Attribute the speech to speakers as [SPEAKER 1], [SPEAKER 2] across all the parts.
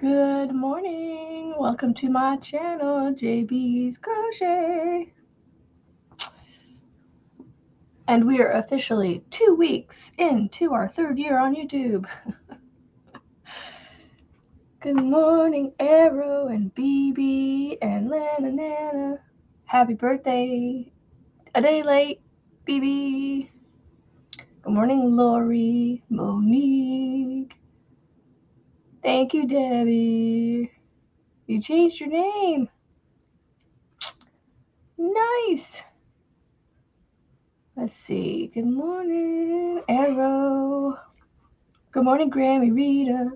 [SPEAKER 1] Good morning. Welcome to my channel, JB's Crochet. And we are officially 2 weeks into our 3rd year on YouTube. Good morning, Arrow and BB and Lana Nana. Happy birthday. A day late, BB. Good morning, Lori, Monique. Thank you, Debbie. You changed your name. Nice. Let's see. Good morning, Arrow. Good morning, Grammy Rita.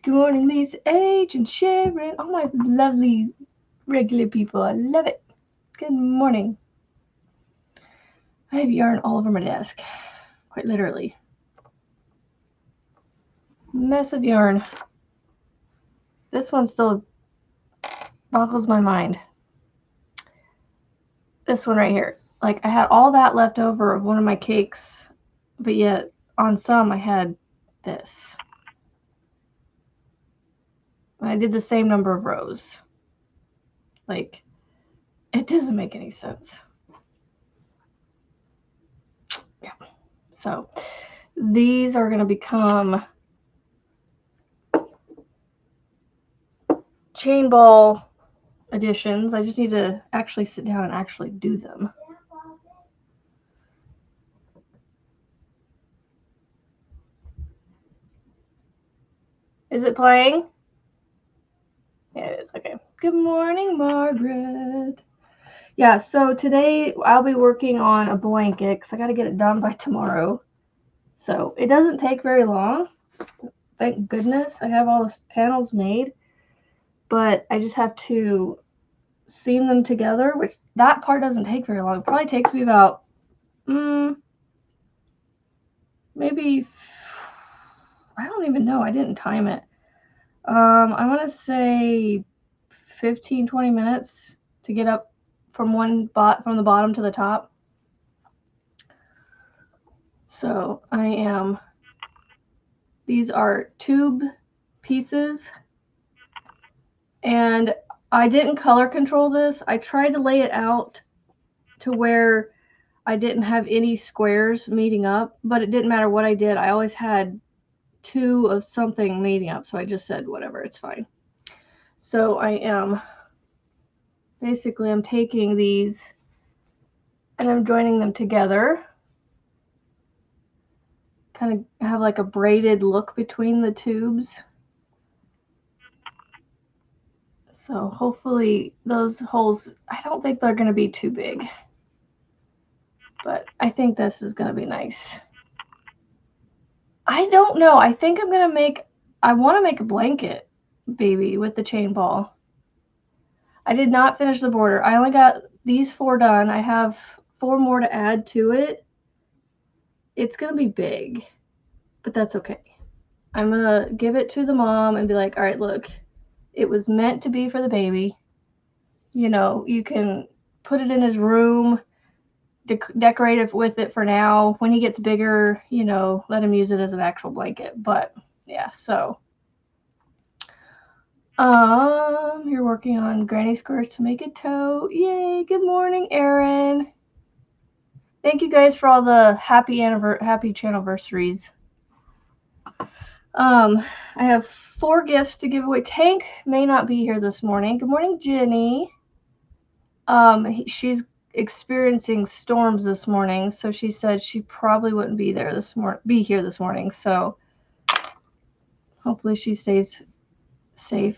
[SPEAKER 1] Good morning, Lisa H. and Sharon. All my lovely regular people. I love it. Good morning. I have yarn all over my desk. Quite literally. Mess of yarn. This one still boggles my mind. This one right here. Like, I had all that left over of one of my cakes, but yet on some I had this. And I did the same number of rows. Like, it doesn't make any sense. Yeah. So these are going to become chain ball additions. I just need to actually sit down and actually do them. Is it playing? Yeah, it is. Okay. Good morning, Margaret. Yeah, so today I'll be working on a blanket because I got to get it done by tomorrow. So it doesn't take very long. Thank goodness I have all the panels made. But I just have to seam them together, which that part doesn't take very long. It probably takes me about maybe, I don't even know. I didn't time it. I want to say 15-20 minutes to get up from the bottom to the top. So these are tube pieces, and I didn't color control this. I tried to lay it out to where I didn't have any squares meeting up, but it didn't matter what I did. I always had 2 of something meeting up, so I just said whatever, it's fine. So I'm taking these and I'm joining them together. Kind of have like a braided look between the tubes. So hopefully those holes, I don't think they're going to be too big, but I think this is going to be nice. I don't know. I think I want to make a blanket, baby, with the chain ball. I did not finish the border. I only got these 4 done. I have 4 more to add to it. It's going to be big, but that's okay. I'm going to give it to the mom and be like, all right, look, it was meant to be for the baby. You know, you can put it in his room, decorate it with it for now. When he gets bigger, you know, let him use it as an actual blanket. But yeah, so you're working on granny squares to make a tote. Yay! Good morning, Erin. Thank you guys for all the happy channelversaries. I have 4 gifts to give away. Tank may not be here this morning. Good morning, Jenny. She's experiencing storms this morning, so she said she probably wouldn't be here this morning. So hopefully she stays safe.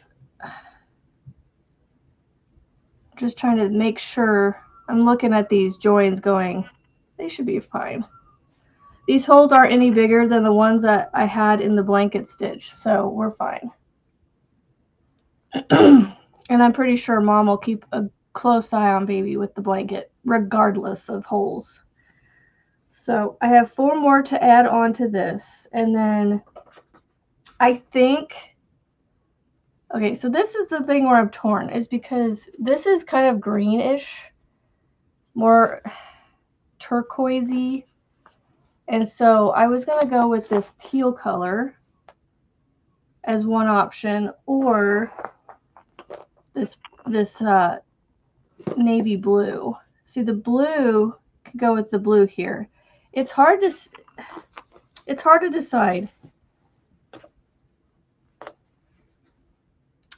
[SPEAKER 1] Just trying to make sure. I'm looking at these joins going, they should be fine. These holes aren't any bigger than the ones that I had in the blanket stitch, so we're fine. And I'm pretty sure Mom will keep a close eye on baby with the blanket, regardless of holes. So I have 4 more to add on to this. And then I think, okay, so this is the thing where I'm torn, is because this is kind of greenish, more turquoisey. And so I was going to go with this teal color. as one option, or this navy blue. See, the blue could go with the blue here. It's hard to decide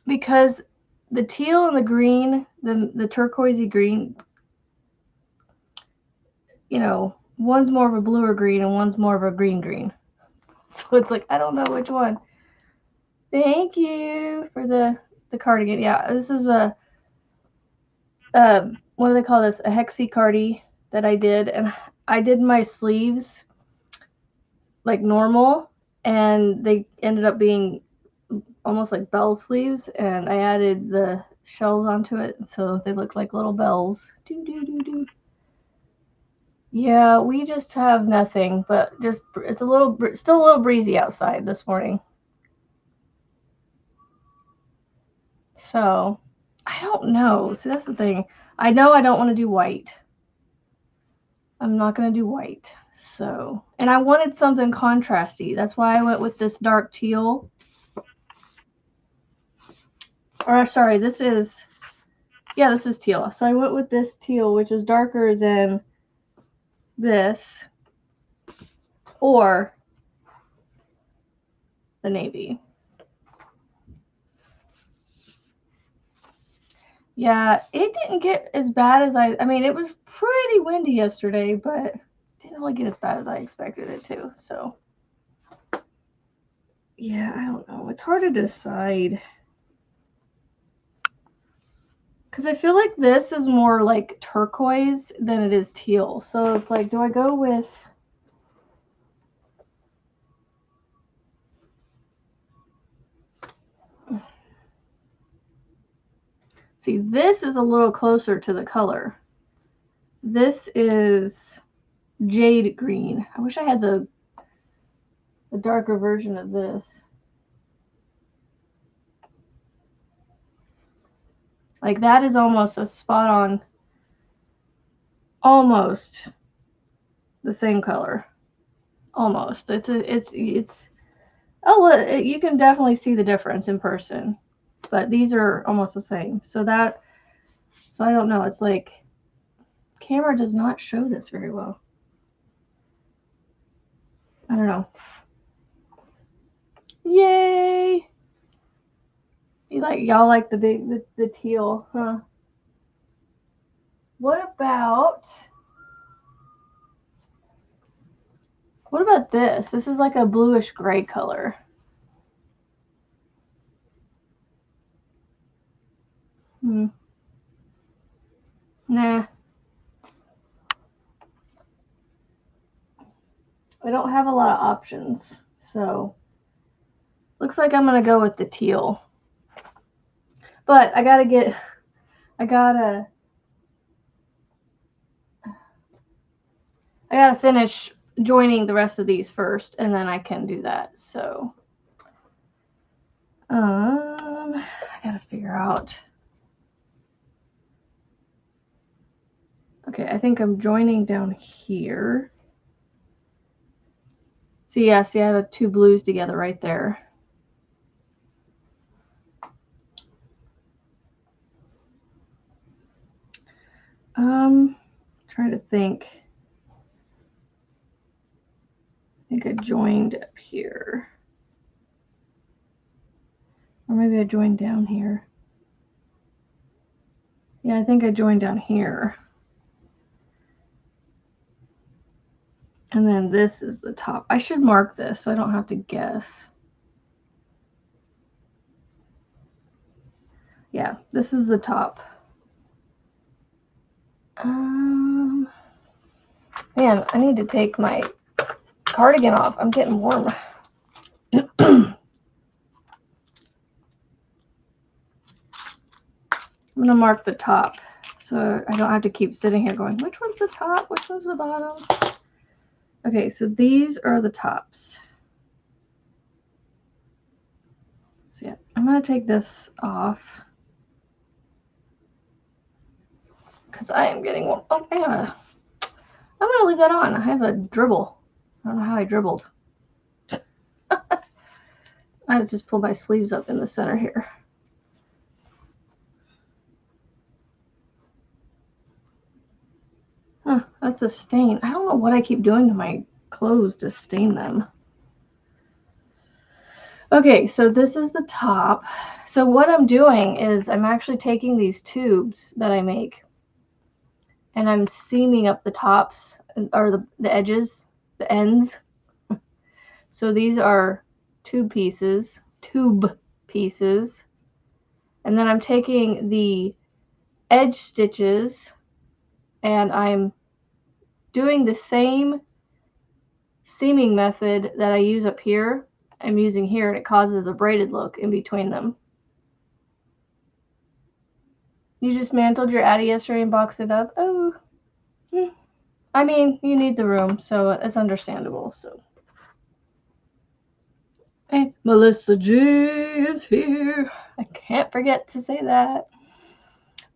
[SPEAKER 1] because the teal and the green, the turquoisey green, you know, one's more of a blue or green and one's more of a green. So it's like, I don't know which one. Thank you for the cardigan. Yeah, this is a what do they call this? A hexie cardi that I did, and I did my sleeves like normal, and they ended up being almost like bell sleeves, and I added the shells onto it, so they look like little bells. Doo, doo, doo, doo. Yeah, we just have nothing, but just it's still a little breezy outside this morning. So, I don't know. See, that's the thing. I know I don't want to do white. I'm not going to do white. So, and I wanted something contrasty. That's why I went with this dark teal. Or, sorry, this is teal. So I went with this teal, which is darker than this, or the navy. Yeah, it didn't get as bad as I mean, it was pretty windy yesterday, but it didn't really get as bad as I expected it to. So, yeah, I don't know. It's hard to decide. Because I feel like this is more like turquoise than it is teal. So it's like, do I go with... See, this is a little closer to the color. This is jade green. I wish I had the darker version of this. Like that is almost a spot on, almost the same color. Almost. It's oh, you can definitely see the difference in person, but these are almost the same. So I don't know. It's like camera does not show this very well. I don't know. Yay! Y'all like the teal, huh? What about this? This is like a bluish gray color. Nah. I don't have a lot of options, so looks like I'm gonna go with the teal. But I gotta finish joining the rest of these first, and then I can do that. So, I gotta figure out. Okay, I think I'm joining down here. See, I have two blues together right there. Trying to think. I think I joined up here. Or maybe I joined down here. Yeah, I think I joined down here. And then this is the top. I should mark this so I don't have to guess. Yeah, this is the top. Man, I need to take my cardigan off. I'm getting warm. I'm going to mark the top so I don't have to keep sitting here going, which one's the top? Which one's the bottom? Okay, so these are the tops. So yeah, I'm going to take this off because I am getting warm. Oh, yeah. I'm going to leave that on. I have a dribble. I don't know how I dribbled. I just pull my sleeves up in the center here. Huh, that's a stain. I don't know what I keep doing to my clothes to stain them. Okay, so this is the top. So what I'm doing is I'm actually taking these tubes that I make and I'm seaming up the tops, or the edges, the ends. So these are tube pieces. And then I'm taking the edge stitches and I'm doing the same seaming method that I use up here. I'm using here, and it causes a braided look in between them. You dismantled your Addy yesterday and boxed it up? Oh, I mean, you need the room, so it's understandable. So, hey, Melissa G is here. I can't forget to say that.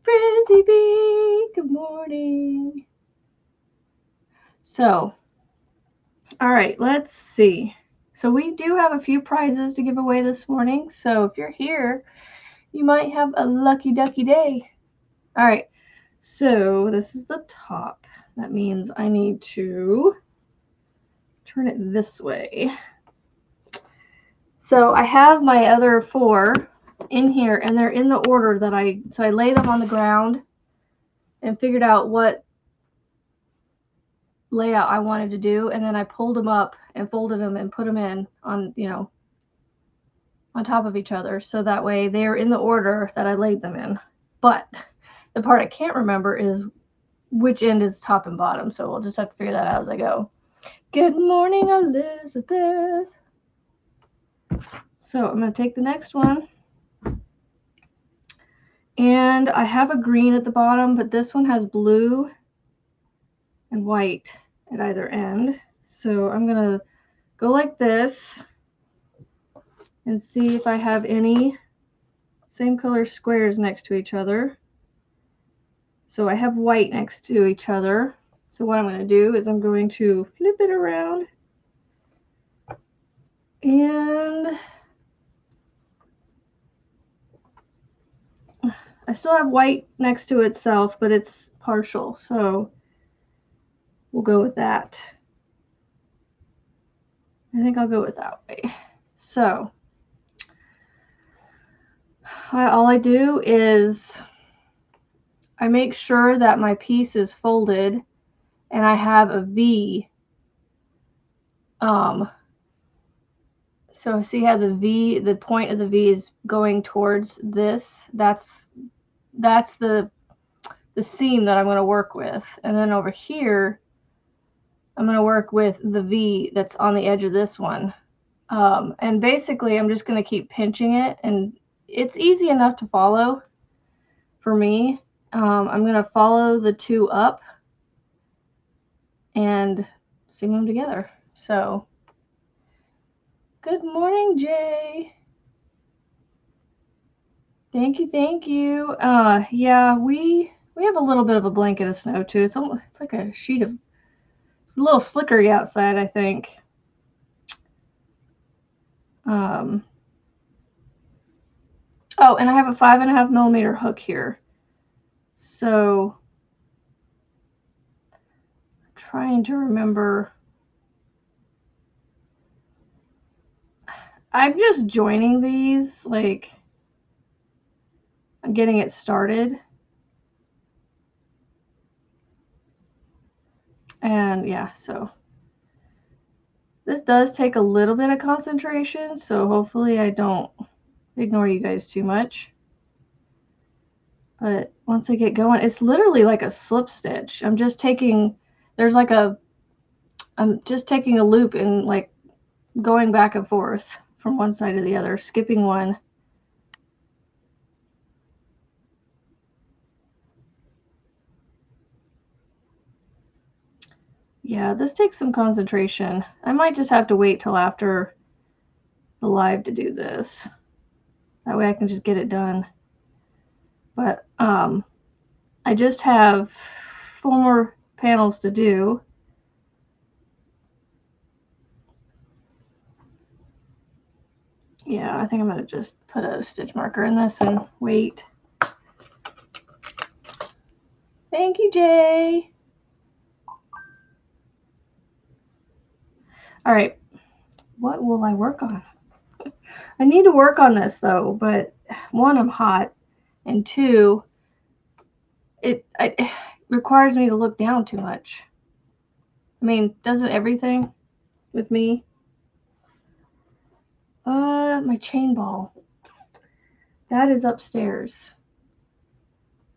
[SPEAKER 1] Frizzy B, good morning. So, all right, let's see. So we do have a few prizes to give away this morning. So if you're here, you might have a lucky ducky day. All right, so this is the top. That means I need to turn it this way. So I have my other 4 in here, and they're in the order that I lay them on the ground and figured out what layout I wanted to do, and then I pulled them up and folded them and put them in on, on top of each other, so that way they're in the order that I laid them in. But the part I can't remember is which end is top and bottom, so we'll just have to figure that out as I go. Good morning, Elizabeth. So I'm going to take the next one, and I have a green at the bottom, but this one has blue and white at either end. So I'm going to go like this and see if I have any same color squares next to each other. So I have white next to each other. So what I'm going to do is I'm going to flip it around, and I still have white next to itself, but it's partial, so we'll go with that. I think I'll go with that way. So all I do is I make sure that my piece is folded and I have a V. So see how the point of the V is going towards this? That's the seam that I'm going to work with. And then over here, I'm going to work with the V that's on the edge of this one. And basically, I'm just going to keep pinching it, and it's easy enough to follow for me. I'm going to follow the 2 up and seam them together. So, good morning, Jay. Thank you. Yeah, we have a little bit of a blanket of snow too. It's like a sheet of, it's a little slickery outside, I think. Oh, and I have a 5.5 millimeter hook here. So I'm trying to remember. I'm just joining these, like I'm getting it started. And yeah, so this does take a little bit of concentration, so hopefully I don't ignore you guys too much. But once I get going, it's literally like a slip stitch. I'm just taking a loop and like going back and forth from one side to the other, skipping one. Yeah, this takes some concentration. I might just have to wait till after the live to do this. That way I can just get it done. But I just have 4 more panels to do. Yeah, I think I'm gonna just put a stitch marker in this and wait. Thank you, Jay. All right, what will I work on? I need to work on this though, but one, I'm hot, and two, it requires me to look down too much. I mean, doesn't everything with me? My chain ball. That is upstairs.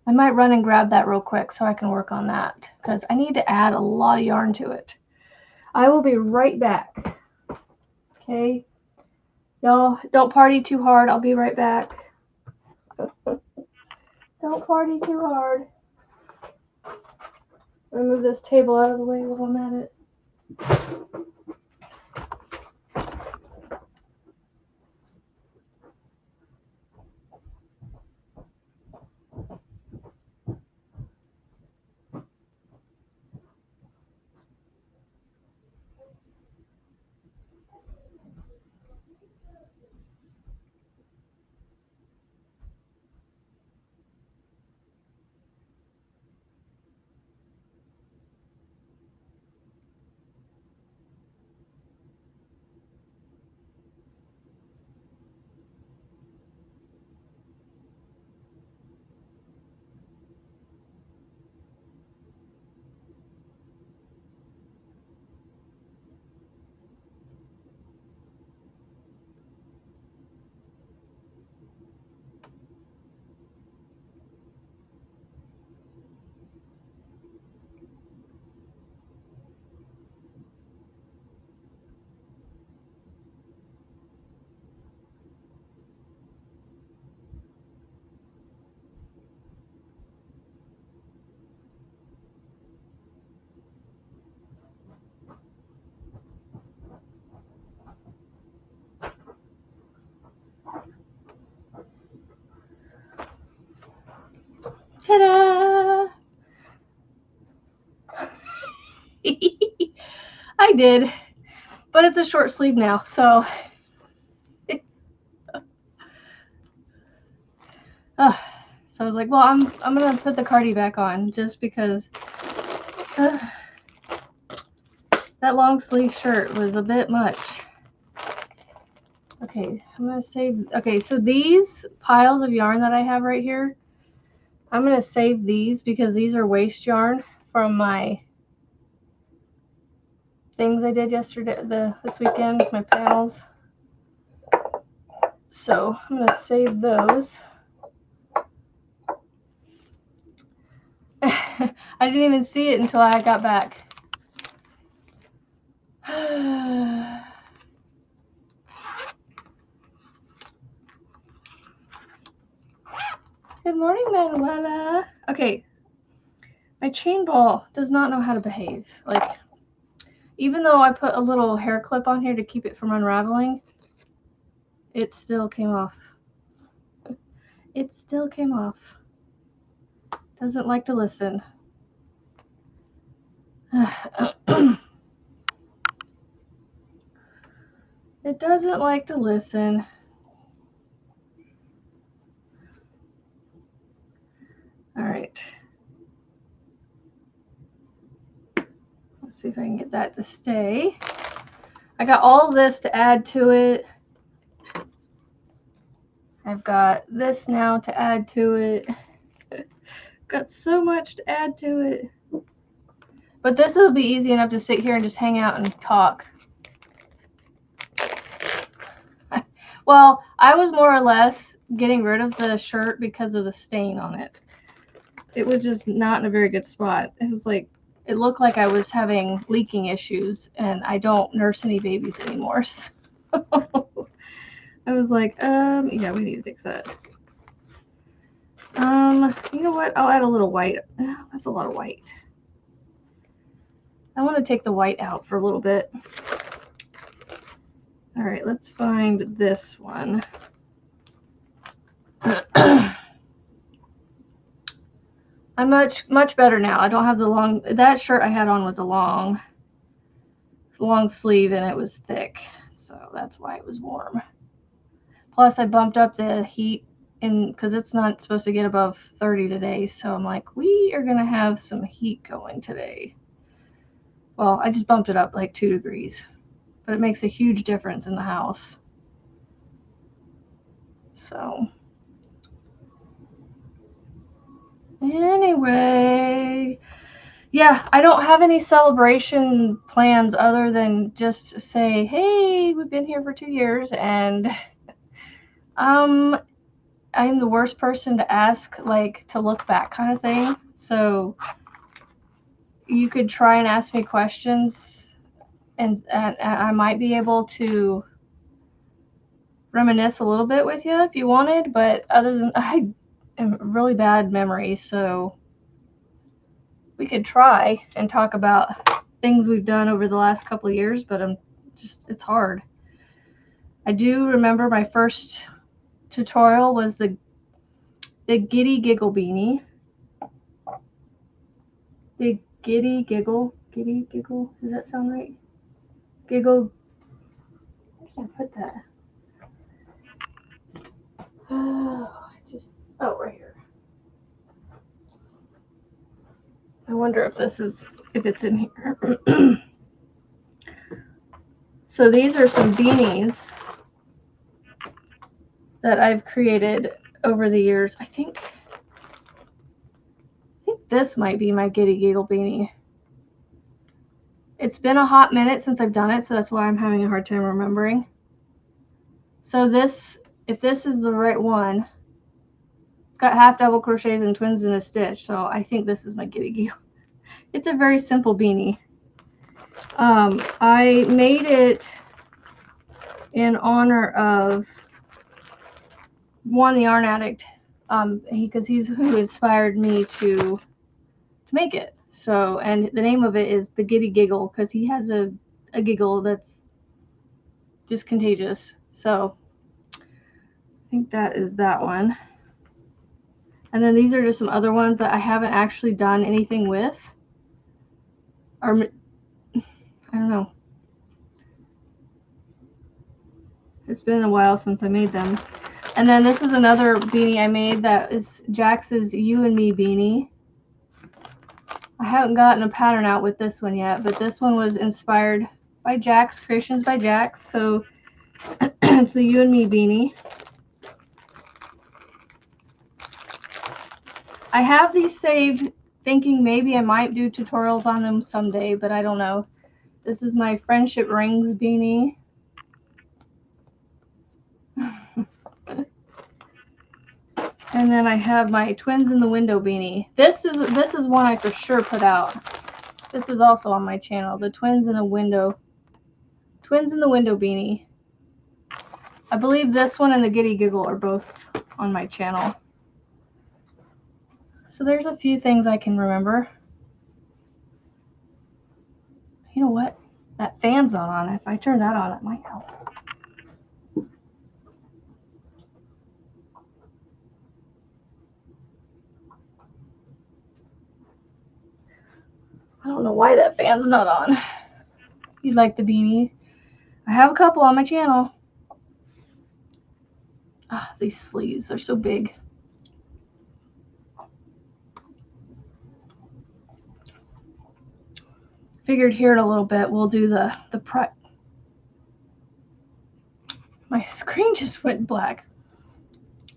[SPEAKER 1] I might run and grab that real quick so I can work on that because I need to add a lot of yarn to it. I will be right back. Okay? Y'all, don't party too hard. I'll be right back. Don't party too hard. I'm gonna move this table out of the way while I'm at it. Ta-da! I did, but it's a short sleeve now, so. So I was like, well, I'm gonna put the cardi back on just because that long sleeve shirt was a bit much. Okay, I'm gonna save. Okay, so these piles of yarn that I have right here, I'm gonna save these because these are waste yarn from my things I did yesterday, this weekend, my panels. So I'm gonna save those. I didn't even see it until I got back. Good morning, Manuela. Okay, my chain ball does not know how to behave. Like, even though I put a little hair clip on here to keep it from unraveling, it still came off. It still came off. Doesn't like to listen. It doesn't like to listen. All right. Let's see if I can get that to stay. I got all this to add to it. I've got this now to add to it. Got so much to add to it. But this will be easy enough to sit here and just hang out and talk. Well, I was more or less getting rid of the shirt because of the stain on it. It was just not in a very good spot. It was like, it looked like I was having leaking issues, and I don't nurse any babies anymore. So I was like, yeah, we need to fix that. You know what? I'll add a little white. That's a lot of white. I want to take the white out for a little bit. All right, let's find this one. I'm much better now. I don't have the long, that shirt I had on was a long sleeve and it was thick. So that's why it was warm. Plus, I bumped up the heat because it's not supposed to get above 30 today. So I'm like, we are going to have some heat going today. Well, I just bumped it up like 2 degrees, but it makes a huge difference in the house. So anyway, yeah, I don't have any celebration plans other than just say, hey, we've been here for 2 years, and I'm the worst person to ask, like, to look back kind of thing. So you could try and ask me questions, and I might be able to reminisce a little bit with you if you wanted, but other than I am really bad memory, so we could try and talk about things we've done over the last couple of years, but it's hard. I do remember my first tutorial was the Giddy Giggle beanie. The Giddy Giggle, does that sound right? Giggle, where did I put that? Oh, right here. I wonder if it's in here. So these are some beanies that I've created over the years. I think this might be my Giddy Giggle beanie. It's been a hot minute since I've done it, so that's why I'm having a hard time remembering. So if this is the right one, it's got half double crochets and twins in a stitch, so I think this is my Giddy Giggle. It's a very simple beanie. I made it in honor of the Yarn Addict, because he's who inspired me to make it. So, and the name of it is the Giddy Giggle, because he has a giggle that's just contagious. So I think that is that one. And then these are just some other ones that I haven't actually done anything with. Or, I don't know. It's been a while since I made them. And then this is another beanie I made that is Jax's You and Me beanie. I haven't gotten a pattern out with this one yet, but this one was inspired by Jax, Creations by Jax. So it's the You and Me beanie. I have these saved thinking maybe I might do tutorials on them someday, but I don't know. This is my Friendship Rings beanie. And then I have my Twins in the Window beanie. This is one I for sure put out. This is also on my channel. The Twins in the Window beanie. I believe this one and the Giddy Giggle are both on my channel. So there's a few things I can remember. You know what? That fan's not on. If I turn that on, it might help. I don't know why that fan's not on. You like the beanie? I have a couple on my channel. Ah, these sleeves, they're so big. Figured here in a little bit we'll do the prep. My screen just went black.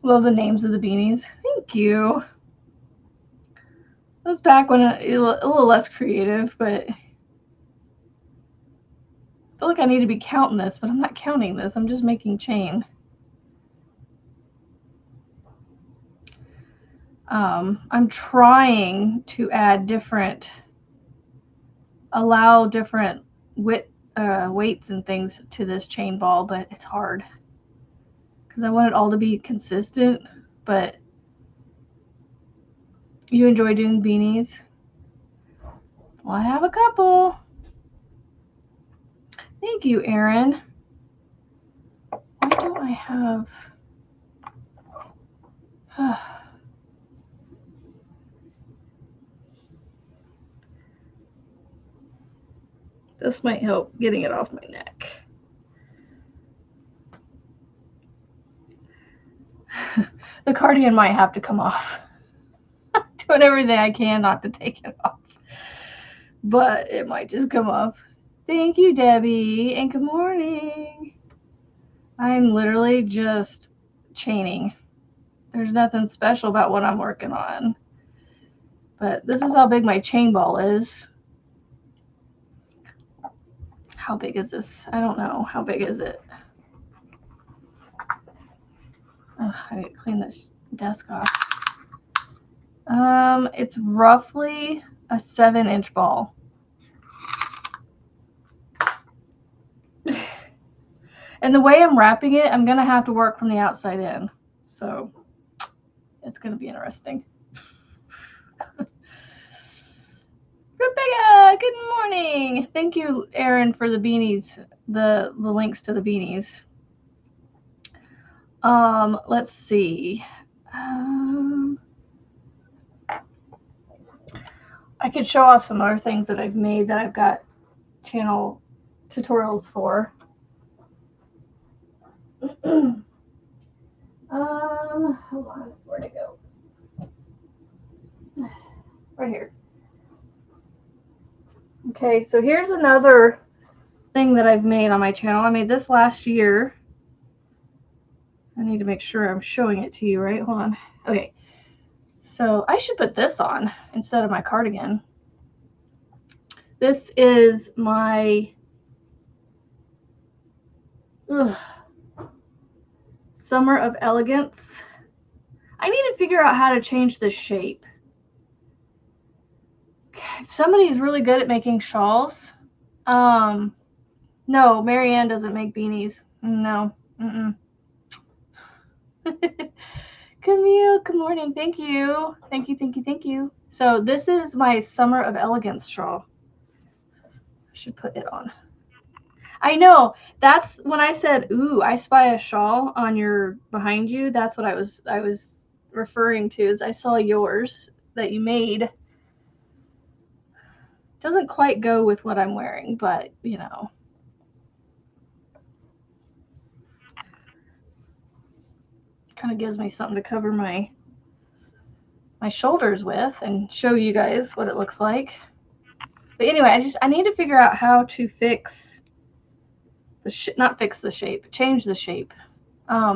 [SPEAKER 1] Love the names of the beanies. Thank you. It was back when a little less creative, but I feel like I need to be counting this, but I'm not counting this. I'm just making chain. I'm trying to add allow different weights and things to this chain ball, but it's hard because I want it all to be consistent. But you enjoy doing beanies? Well, I have a couple. Thank you, Erin. Why don't I have... This might help getting it off my neck. The cardigan might have to come off. Doing everything I can not to take it off. But it might just come off. Thank you, Debbie, and good morning. I'm literally just chaining. There's nothing special about what I'm working on. But this is how big my chain ball is. How big is this? I don't know. How big is it? Ugh, I need to clean this desk off. It's roughly a 7-inch ball. And the way I'm wrapping it, I'm going to have to work from the outside in. So it's going to be interesting. Rebecca, good morning. Thank you, Erin, for the beanies, the links to the beanies. Let's see. I could show off some other things that I've made that I've got channel tutorials for. Hold on, where'd it go? Right here. Okay, so here's another thing that I've made on my channel. I made this last year. I need to make sure I'm showing it to you, right? Hold on. Okay. So I should put this on instead of my cardigan. This is my Summer of Elegance. I need to figure out how to change the shape. If somebody's really good at making shawls. No, Marianne doesn't make beanies. No. Camille, good morning. Thank you. Thank you. So this is my Summer of Elegance shawl. I should put it on. I know. That's when I said, ooh, I spy a shawl on your behind you. That's what I was referring to, is I saw yours that you made. Doesn't quite go with what I'm wearing, but you know. Kind of gives me something to cover my shoulders with and show you guys what it looks like. But anyway, I need to figure out how to fix the not fix the shape, change the shape,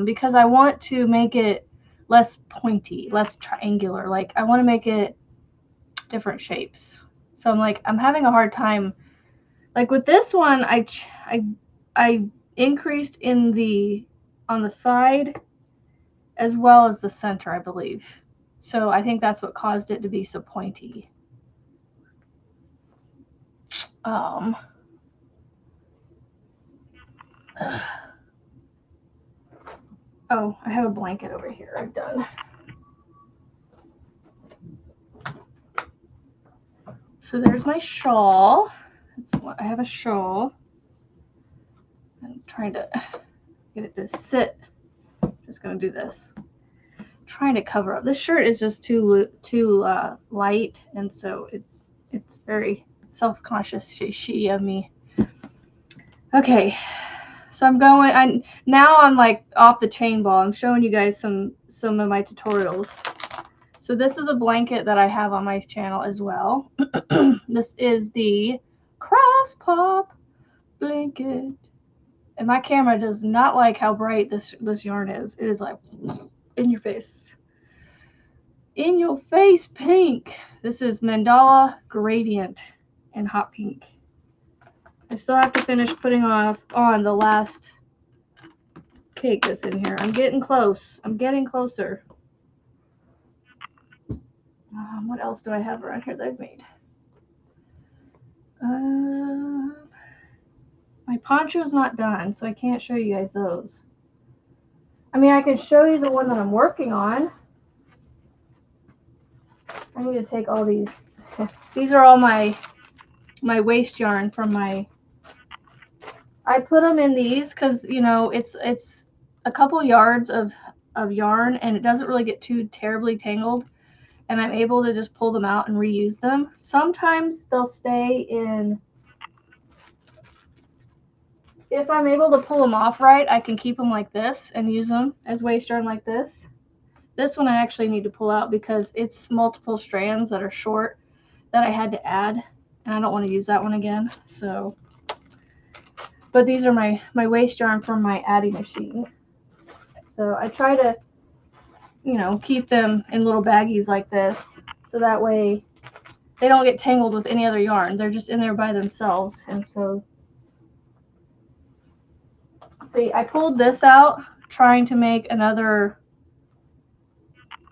[SPEAKER 1] because I want to make it less pointy, less triangular. Like I want to make it different shapes. So I'm having a hard time. Like with this one, I increased on the side as well as the center, I believe. So I think that's what caused it to be so pointy. Oh, I have a blanket over here. I've done. So there's my shawl. I have a shawl. I'm trying to get it to sit. Just gonna do this. Trying to cover up. This shirt is just too light, and so it's very self-conscious of me. Okay, so I'm like off the chain ball. I'm showing you guys some of my tutorials. So this is a blanket that I have on my channel as well. This is the Cross Pop blanket. And my camera does not like how bright this yarn is. It is like in your face. In your face pink. This is Mandala Gradient in hot pink. I still have to finish putting on the last cake that's in here. I'm getting close. I'm getting closer. What else do I have around here that I've made? My poncho's not done, so I can't show you guys those. I mean, I can show you the one that I'm working on. I need to take all these. These are all my waste yarn from my. I put them in these because, you know, it's a couple yards of yarn, and it doesn't really get too terribly tangled, and I'm able to just pull them out and reuse them. Sometimes they'll stay in. If I'm able to pull them off right, I can keep them like this and use them as waste yarn like this. This one I actually need to pull out because it's multiple strands that are short that I had to add, and I don't want to use that one again. So, but these are my waste yarn from my adding machine. So I try to, you know, keep them in little baggies like this, so that way they don't get tangled with any other yarn. They're just in there by themselves. And so, see, I pulled this out trying to make another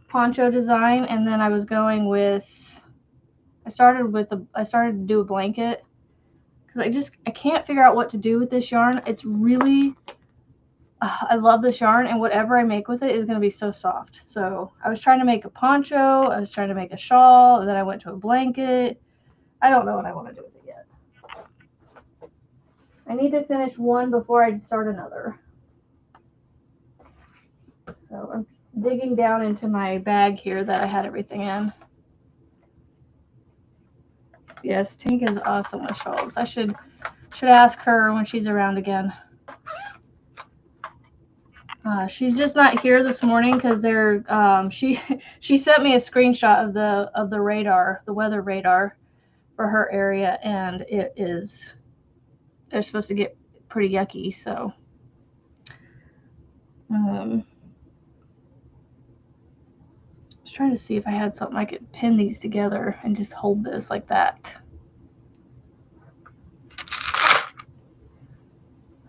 [SPEAKER 1] poncho design, and then I was going with, I started to do a blanket because I can't figure out what to do with this yarn. It's really, I love this yarn, and whatever I make with it is going to be so soft. So I was trying to make a poncho, I was trying to make a shawl, and then I went to a blanket. I don't know what I want to do with it yet. I need to finish one before I start another. So I'm digging down into my bag here that I had everything in. Yes, Tink is awesome with shawls. I should ask her when she's around again. She's just not here this morning because they're she sent me a screenshot of the radar, the weather radar for her area, and they're supposed to get pretty yucky. So I was trying to see if I had something I could pin these together and just hold this like that.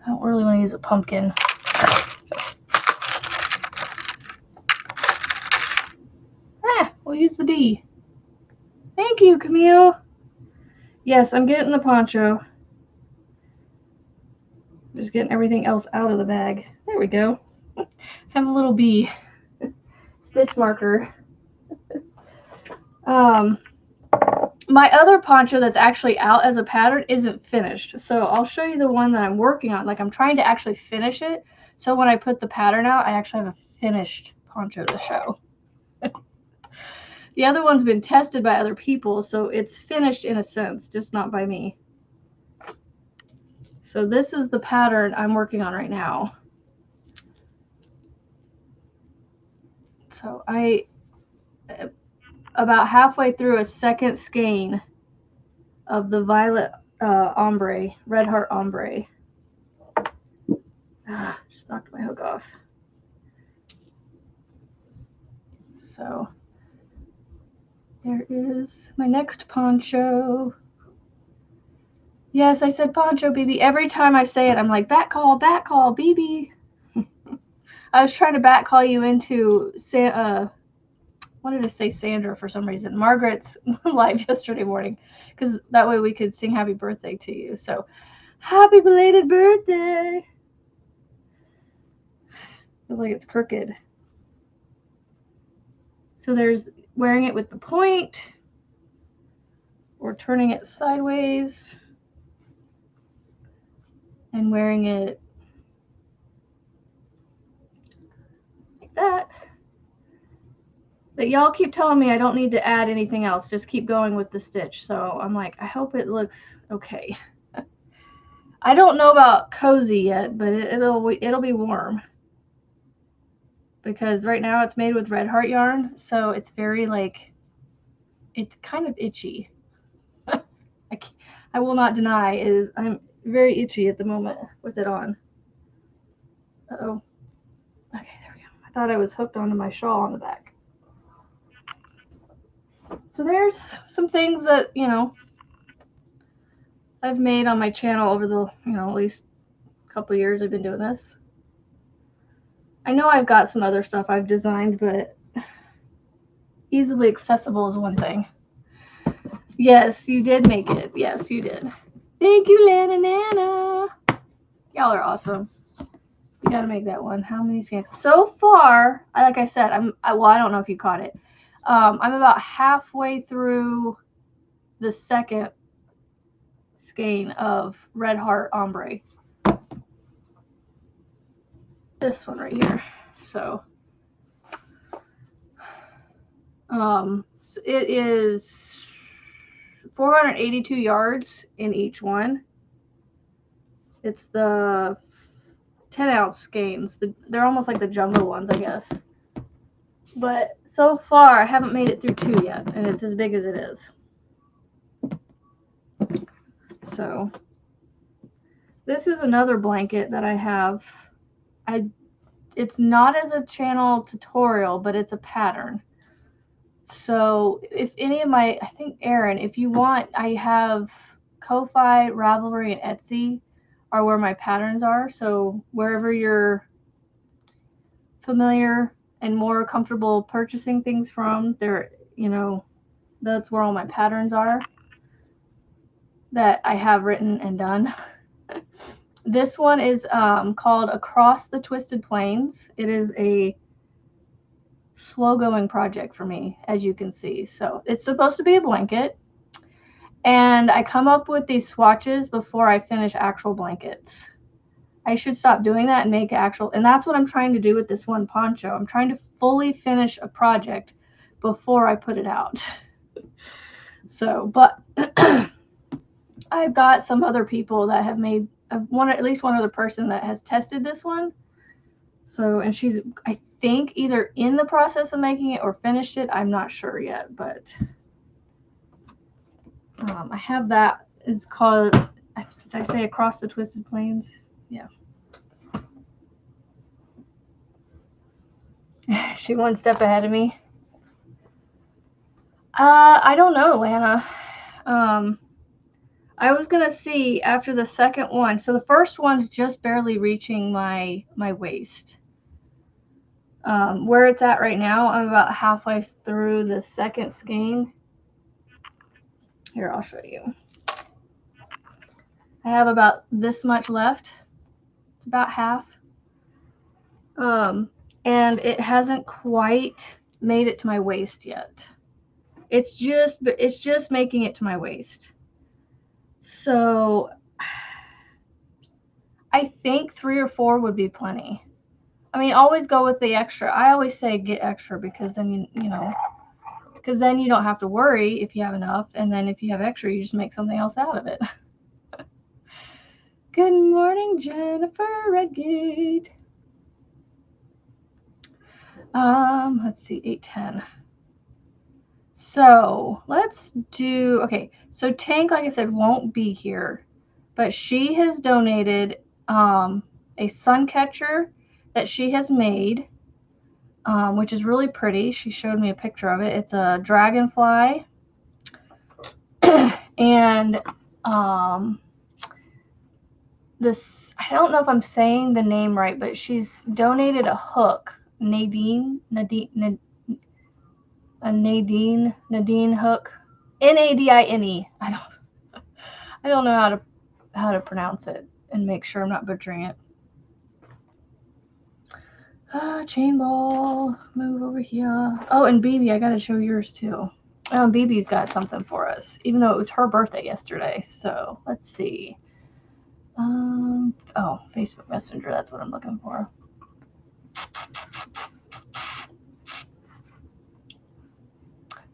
[SPEAKER 1] I don't really want to use a pumpkin. We'll use the bee. Thank you, Camille. Yes, I'm getting the poncho. Just getting everything else out of the bag. There we go. Have a little bee stitch marker. My other poncho that's actually out as a pattern isn't finished. So I'll show you the one that I'm working on. Like, I'm trying to actually finish it. So when I put the pattern out, I actually have a finished poncho to show. The other one's been tested by other people, so it's finished in a sense, just not by me. So this is the pattern I'm working on right now. So I, about halfway through a second skein of the violet ombre, red heart ombre. Just knocked my hook off. So there is my next poncho. Yes, I said poncho, BB. Every time I say it, I'm like, back call, BB. I was trying to back call you into, wanted to say Sandra for some reason. Margaret's live yesterday morning, because that way we could sing happy birthday to you. So, happy belated birthday. Feels like it's crooked. So there's wearing it with the point, or turning it sideways, and wearing it like that. But y'all keep telling me I don't need to add anything else. Just keep going with the stitch. So I'm like, I hope it looks okay. I don't know about cozy yet, but it'll be warm. Because right now it's made with red heart yarn, so it's very like, it's kind of itchy. I will not deny I'm very itchy at the moment with it on. Uh-oh. Okay, there we go. I thought I was hooked onto my shawl on the back. So there's some things that, you know, I've made on my channel over the, you know, at least a couple years I've been doing this. I know I've got some other stuff I've designed, but easily accessible is one thing. Yes, you did make it. Yes, you did. Thank you, Lana Nana. Y'all are awesome. You gotta make that one. How many skeins? So far, like I said, well, I don't know if you caught it. I'm about halfway through the second skein of Red Heart Ombre. This one right here. So it is 482 yards in each one. It's the 10-ounce skeins. They're almost like the jumbo ones, I guess. But so far, I haven't made it through 2 yet, and it's as big as it is. So, this is another blanket that I have. It's not as a channel tutorial, but it's a pattern. So, if any of my, I think Erin, if you want, I have Ko-Fi, Ravelry, and Etsy are where my patterns are. So, wherever you're familiar and more comfortable purchasing things from, there, you know, that's where all my patterns are that I have written and done. This one is called Across the Twisted Plains. It is a slow going project for me, as you can see. So it's supposed to be a blanket, and I come up with these swatches before I finish actual blankets. I should stop doing that and make actual, and that's what I'm trying to do with this one poncho. I'm trying to fully finish a project before I put it out. So, but I've got some other people that have made at least one other person that has tested this one. So, and she's, I think, either in the process of making it or finished it. I'm not sure yet, but I have that. It's called, did I say Across the Twisted Plains? Yeah. She one step ahead of me. I don't know, Lana. I was gonna see after the second one. So the first one's just barely reaching my waist. Where it's at right now, I'm about halfway through the second skein. Here, I'll show you. I have about this much left. It's about half. And it hasn't quite made it to my waist yet. It's just making it to my waist. So I think 3 or 4 would be plenty. I mean, always go with the extra. I always say get extra because then you know, because then you don't have to worry if you have enough, and then if you have extra, you just make something else out of it. Good morning, Jennifer Redgate. Let's see, 8:10. So let's do, okay, so Tank, like I said, won't be here, but she has donated a sun catcher that she has made, which is really pretty. She showed me a picture of it. It's a dragonfly. And this, I don't know if I'm saying the name right, but she's donated a hook, Nadine hook, Nadine. I don't know how to pronounce it and make sure I'm not butchering it. Chain ball, move over here. Oh, and BB, I gotta show yours too. BB's got something for us, even though it was her birthday yesterday. So let's see. Oh, Facebook Messenger, that's what I'm looking for.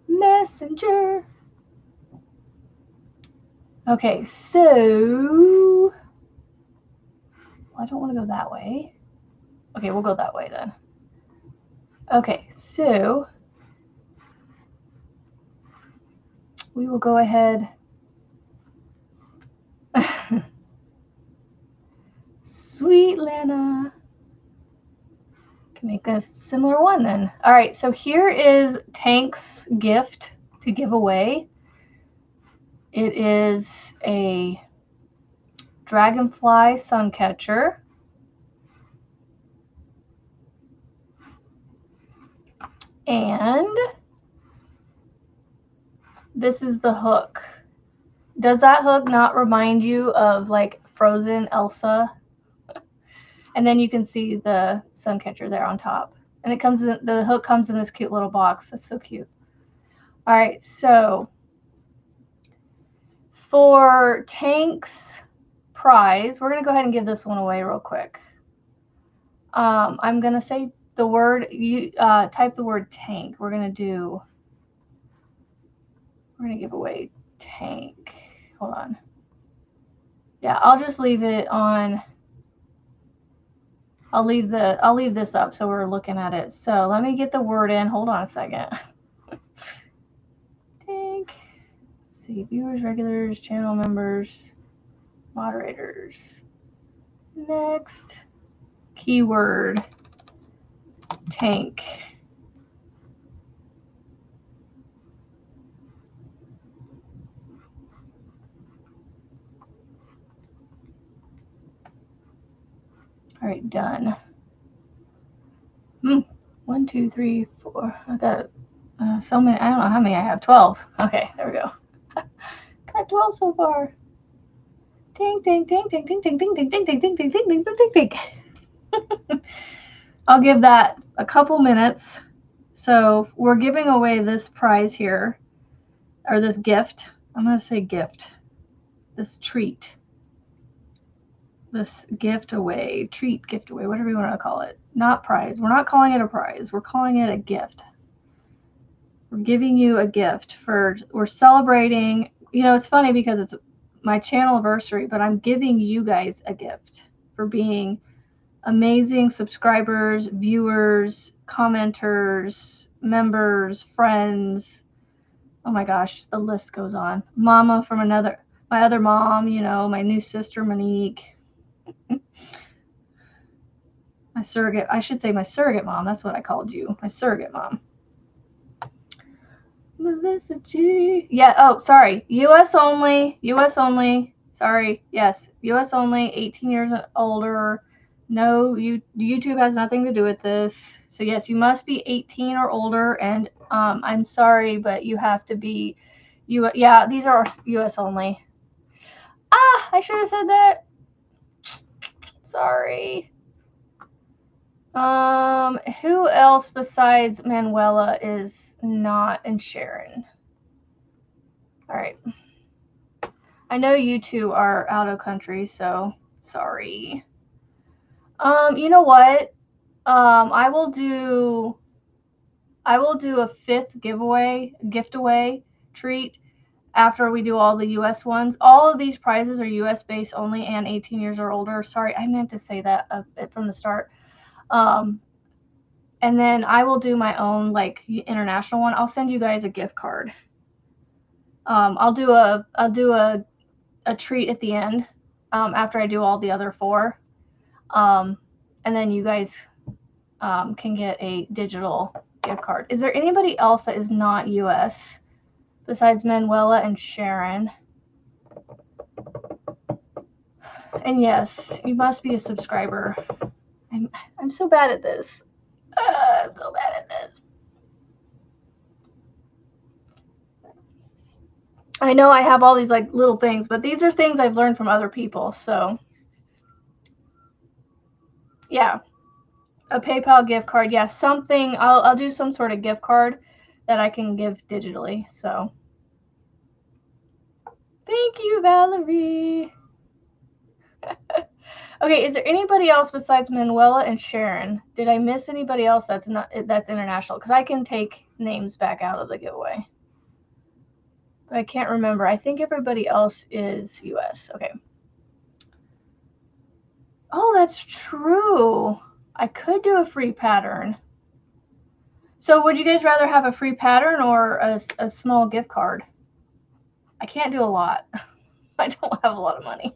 [SPEAKER 1] Messenger. Okay, so I don't want to go that way. Okay, we'll go that way then. Okay, so we will go ahead. Sweet Lana. Can make a similar one then. All right, so here is Tank's gift to give away. It is a dragonfly sun catcher. And this is the hook. Does that hook not remind you of like Frozen Elsa? And then you can see the sun catcher there on top. And it comes in, the hook comes in this cute little box. That's so cute. All right, so for Tank's prize, we're going to go ahead and give this one away real quick. I'm going to say the word, you type the word Tank. We're going to give away Tank. Hold on. Yeah, I'll just leave it on. I'll leave this up so we're looking at it. So let me get the word in. Hold on a second. Think. See, viewers, regulars, channel members, moderators. Next. Keyword. Tank. All right, done. 1, 2, 3, 4. I got so many. I don't know how many I have. 12. Okay, there we go. Got 12 so far. Ding, ding, ding, ding, ding, ding, ding, ding, ding, ding, ding, ding, ding, ding, ding, ding. I'll give that a couple minutes. So we're giving away this prize here, or this gift. I'm going to say gift. This treat. This gift away, treat, gift away, whatever you want to call it. Not prize. We're not calling it a prize. We're calling it a gift. We're giving you a gift we're celebrating. You know, it's funny because it's my channel anniversary, but I'm giving you guys a gift for being amazing subscribers, viewers, commenters, members, friends. Oh my gosh, the list goes on. Mama from my other mom, you know, my new sister, Monique. My surrogate mom. That's what I called you. My surrogate mom. Melissa G. Yeah, oh, sorry. US only. US only. Sorry. Yes, US only, 18 years and older. No, YouTube has nothing to do with this. So yes, you must be 18 or older, and I'm sorry, but you have to be yeah, these are US only. Ah, I should have said that. Sorry. Who else besides Manuela is not in Sharon? All right. I know you two are out of country, so sorry. You know what? I will do a 5th gift away treat after we do all the US ones. All of these prizes are US based only and 18 years or older. Sorry, I meant to say that from the start. And then I will do my own like international one. I'll send you guys a gift card. I'll do a treat at the end after I do all the other 4. And then you guys can get a digital gift card. Is there anybody else that is not US besides Manuela and Sharon? And yes, you must be a subscriber. I'm so bad at this. I'm so bad at this. I know I have all these like little things, but these are things I've learned from other people. So yeah, a PayPal gift card. Yeah, something. I'll do some sort of gift card that I can give digitally. So thank you, Valerie. Okay, is there anybody else besides Manuela and Sharon? Did I miss anybody else that's international? Because I can take names back out of the giveaway. But I can't remember. I think everybody else is US. Okay. Oh, that's true. I could do a free pattern. So would you guys rather have a free pattern or a small gift card? I can't do a lot. I don't have a lot of money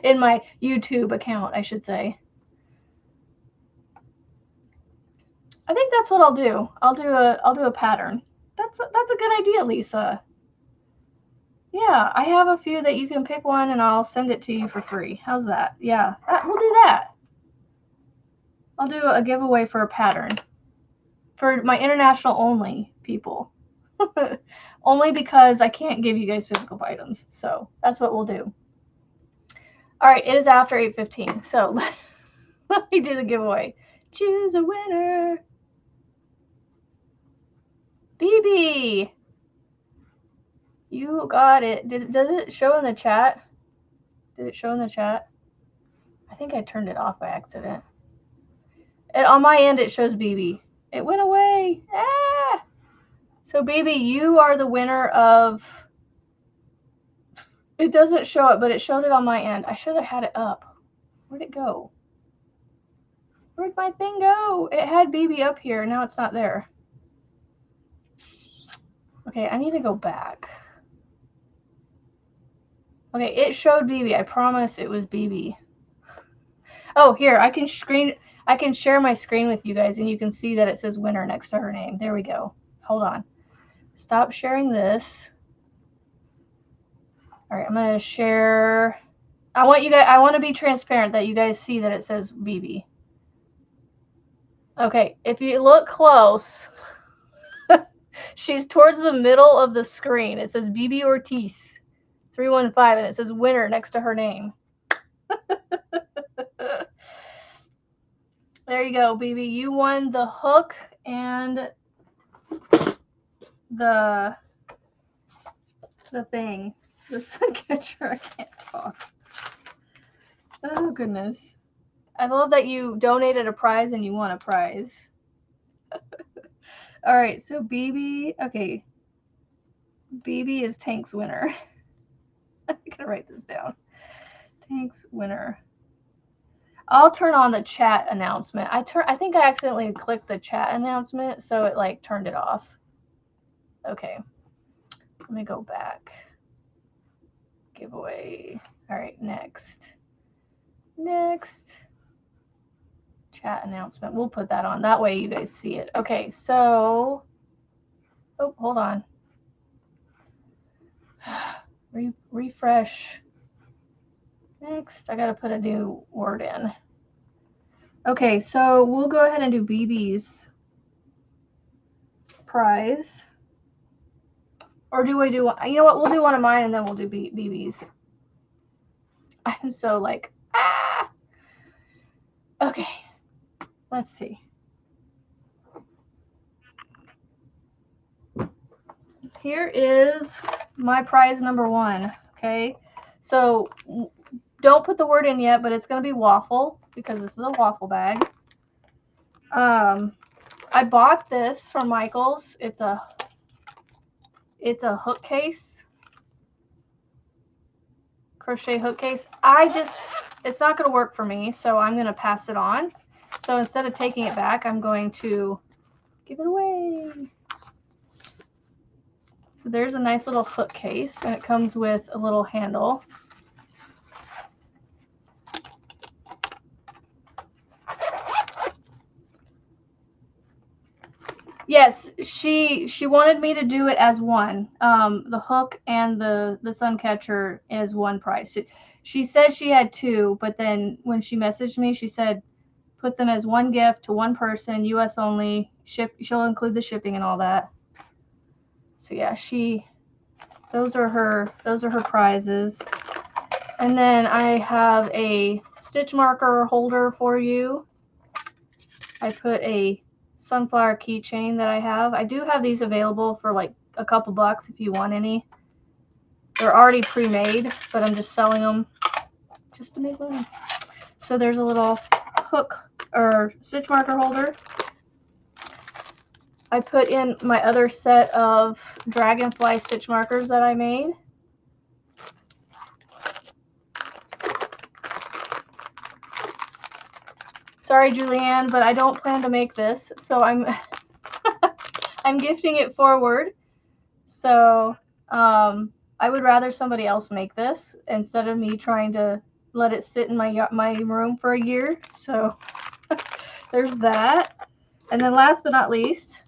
[SPEAKER 1] in my YouTube account, I should say. I think that's what I'll do. I'll do a pattern. That's a good idea, Lisa. Yeah, I have a few that you can pick one and I'll send it to you for free. How's that? Yeah, we'll do that. I'll do a giveaway for a pattern for my international only people. Only because I can't give you guys physical items. So that's what we'll do. All right, it is after 8:15. So let me do the giveaway. Choose a winner. BB. You got it. Does it show in the chat? Did it show in the chat? I think I turned it off by accident. And on my end, it shows BB. It went away. Ah! So, BB, you are the winner of... It doesn't show it, but it showed it on my end. I should have had it up. Where'd it go? Where'd my thing go? It had BB up here. Now it's not there. Okay, I need to go back. Okay, it showed BB. I promise it was BB. Oh, here, I can share my screen with you guys, and you can see that it says winner next to her name. There we go. Hold on. Stop sharing this. All right, I'm going to share. I want to be transparent that you guys see that it says BB. Okay, if you look close, she's towards the middle of the screen. It says BB Ortiz 315, and it says winner next to her name. There you go, BB. You won the hook and the thing. The sun catcher. I can't talk. Oh, goodness. I love that you donated a prize and you won a prize. All right, so BB. Okay. BB is Tank's winner. I'm going to write this down. Tank's winner. I'll turn on the chat announcement. I think I accidentally clicked the chat announcement, so it like turned it off. Okay. Let me go back. Giveaway. All right, next. Next. Chat announcement. We'll put that on. That way you guys see it. Okay, so oh, hold on. Refresh. Next, I got to put a new word in. Okay, so we'll go ahead and do BB's prize. Or do we do one? You know what? We'll do one of mine and then we'll do BB's. I'm so like, ah! Okay, let's see. Here is my prize number 1. Okay, so don't put the word in yet, but it's going to be waffle because this is a waffle bag. I bought this from Michael's. It's a hook case, crochet hook case. It's not going to work for me, so I'm going to pass it on. So instead of taking it back, I'm going to give it away. So there's a nice little hook case, and it comes with a little handle. Yes, she wanted me to do it as one. The hook and the sun catcher is one price. She said she had 2, but then when she messaged me, she said put them as one gift to one person, US only. She'll include the shipping and all that. So yeah, those are her prizes. And then I have a stitch marker holder for you. I put a sunflower keychain that I have. I do have these available for like a couple bucks if you want any. They're already pre-made, but I'm just selling them just to make money. So there's a little hook or stitch marker holder. I put in my other set of dragonfly stitch markers that I made. Sorry, Julianne, but I don't plan to make this, so I'm I'm gifting it forward. So I would rather somebody else make this instead of me trying to let it sit in my room for a year. So there's that. And then last but not least,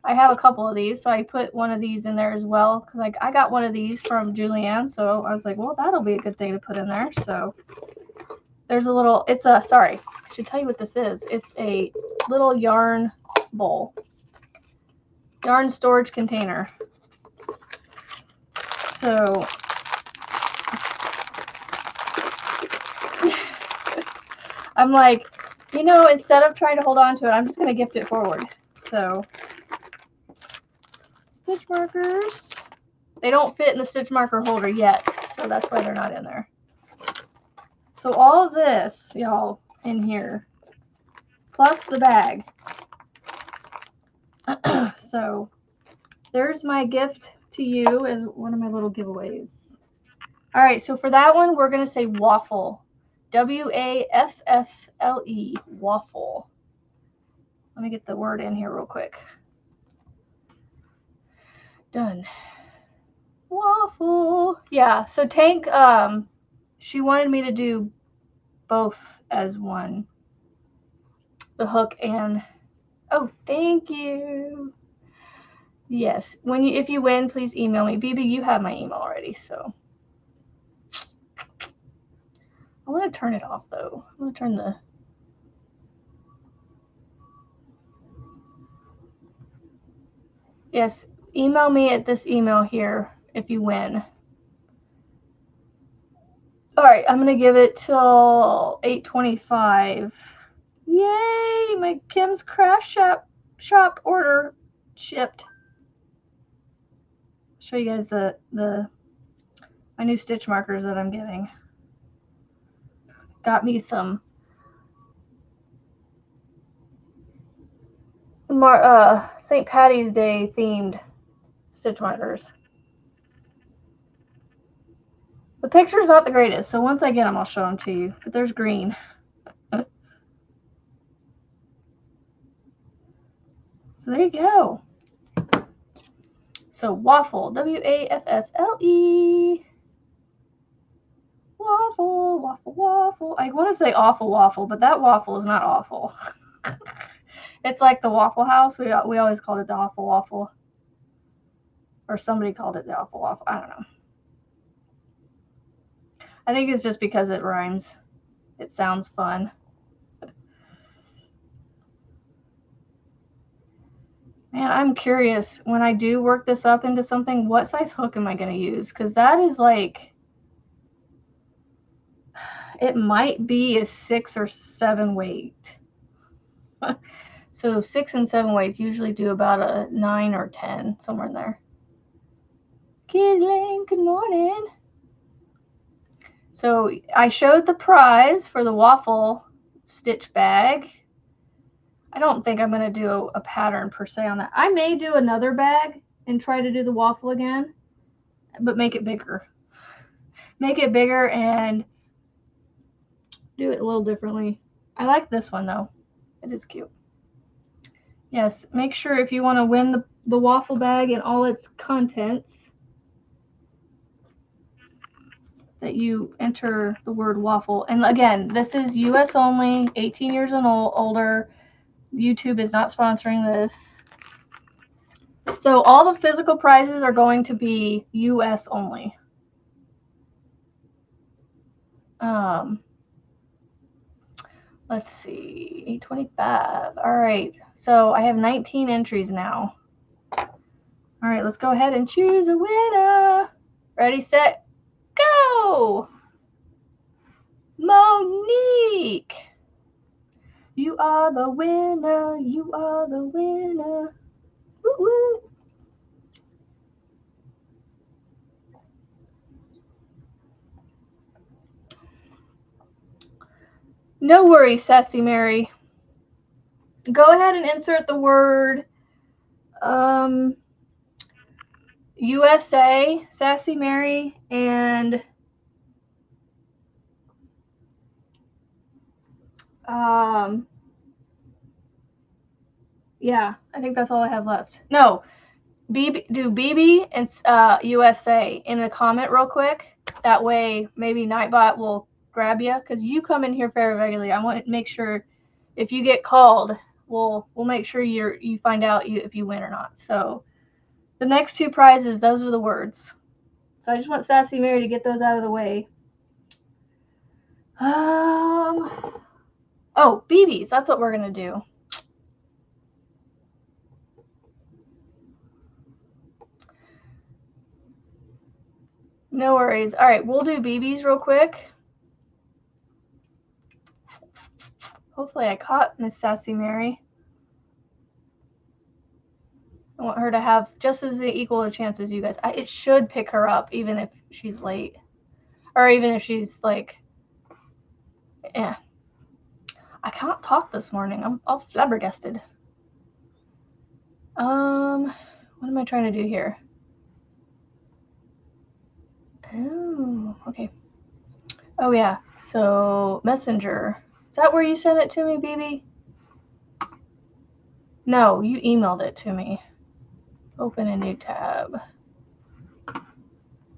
[SPEAKER 1] I have a couple of these, so I put one of these in there as well because like I got one of these from Julianne, so I was like, well, that'll be a good thing to put in there. So there's a little, sorry, I should tell you what this is. It's a little yarn bowl, yarn storage container. So I'm like, you know, instead of trying to hold on to it, I'm just going to gift it forward. So stitch markers, they don't fit in the stitch marker holder yet, so that's why they're not in there. So all of this, y'all, in here, plus the bag. So there's my gift to you as one of my little giveaways. All right, so for that one, we're going to say waffle. W-A-F-F-L-E, waffle. Let me get the word in here real quick. Done. Waffle. Yeah, so Tank, she wanted me to do both as one. The hook and, oh, thank you. Yes, if you win, please email me. BB, you have my email already, so. I want to turn it off, though. I want to turn the... Yes, email me at this email here if you win. All right, I'm going to give it till 8:25. Yay, my Kim's Craft Shop order shipped. Show you guys my new stitch markers that I'm getting. Got me some St. Patty's Day themed stitch markers. The picture's not the greatest, so once I get them, I'll show them to you. But there's green. So there you go. So waffle, W-A-F-F-L-E. Waffle, waffle, waffle. I want to say awful waffle, but that waffle is not awful. It's like the Waffle House. We always called it the awful waffle. Or somebody called it the awful waffle. I don't know. I think it's just because it rhymes. It sounds fun. Man, I'm curious, when I do work this up into something, what size hook am I going to use? Because that is like, it might be a 6 or 7 weight. So 6 and 7 weights usually do about a 9 or 10, somewhere in there. Kidling, good morning. So I showed the prize for the waffle stitch bag. I don't think I'm going to do a pattern per se on that. I may do another bag and try to do the waffle again, but make it bigger. Make it bigger and do it a little differently. I like this one though. It is cute. Yes, make sure if you want to win the waffle bag and all its contents that you enter the word waffle. And again, this is US only, 18 years and older. YouTube is not sponsoring this. So all the physical prizes are going to be US only. Let's see, 825. All right, so I have 19 entries now. All right, let's go ahead and choose a winner. Ready, set, go. Monique, you are the winner. You are the winner. Woo woo. No worries, Sassy Mary. Go ahead and insert the word USA, Sassy Mary, and yeah, I think that's all I have left. No, do BB and USA in the comment real quick. That way, maybe Nightbot will grab you because you come in here very regularly. I want to make sure if you get called, we'll make sure you find out if you win or not. So the next 2 prizes, those are the words. So I just want Sassy Mary to get those out of the way. Oh, BBs. That's what we're gonna do. No worries. All right, we'll do BBs real quick. Hopefully I caught Miss Sassy Mary. I want her to have just as equal a chance as you guys. It should pick her up even if she's late. Or even if she's like, yeah. I can't talk this morning. I'm all flabbergasted. What am I trying to do here? Oh, okay. Oh yeah, so Messenger. Is that where you sent it to me, BB? No, you emailed it to me. Open a new tab.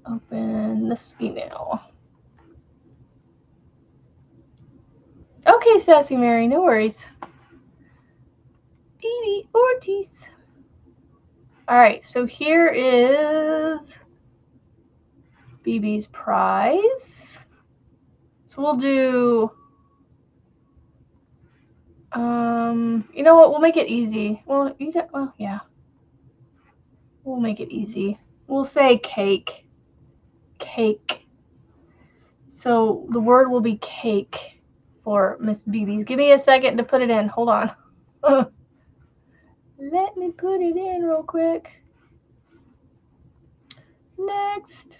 [SPEAKER 1] Open this email. Okay, Sassy Mary, no worries. BB Ortiz. Alright, so here is BB's prize. So we'll do, you know what, we'll make it easy. Well, yeah. We'll make it easy. We'll say cake. Cake. So the word will be cake for Miss BB's. Give me a second to put it in. Hold on. Let me put it in real quick. Next.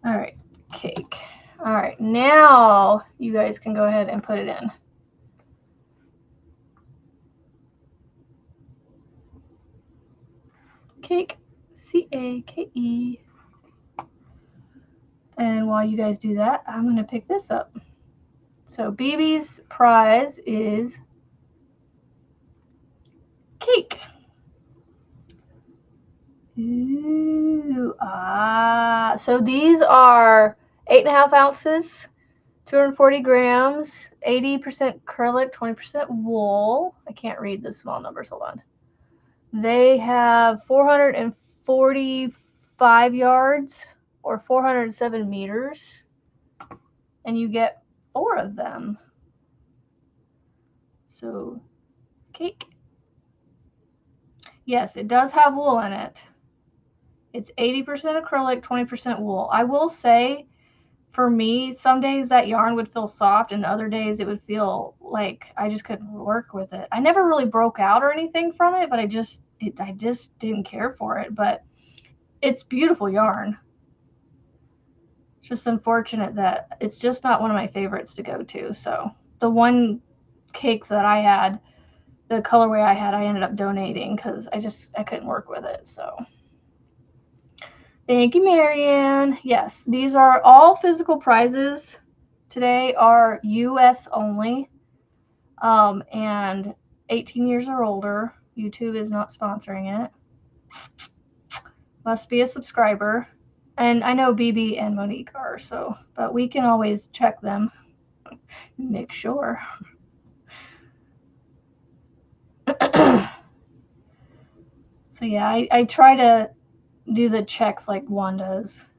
[SPEAKER 1] All right, cake. All right, now you guys can go ahead and put it in. Cake, C-A-K-E. And while you guys do that, I'm going to pick this up. So BB's prize is cake. Ooh, so these are 8.5 ounces, 240 grams, 80% acrylic, 20% wool. I can't read the small numbers, hold on. They have 445 yards or 407 meters, and you get 4 of them. So, cake. Yes, it does have wool in it. It's 80% acrylic, 20% wool. I will say, for me, some days that yarn would feel soft, and other days it would feel like I just couldn't work with it. I never really broke out or anything from it, but I just didn't care for it. But it's beautiful yarn. It's just unfortunate that it's just not one of my favorites to go to. So the one cake that I had, the colorway I had, I ended up donating because I couldn't work with it. So thank you, Marianne. Yes, these are all physical prizes. Today are US only, and 18 years or older. YouTube is not sponsoring it. Must be a subscriber. And I know BB and Monique are, but we can always check them. Make sure. So yeah, I try to do the checks like one does.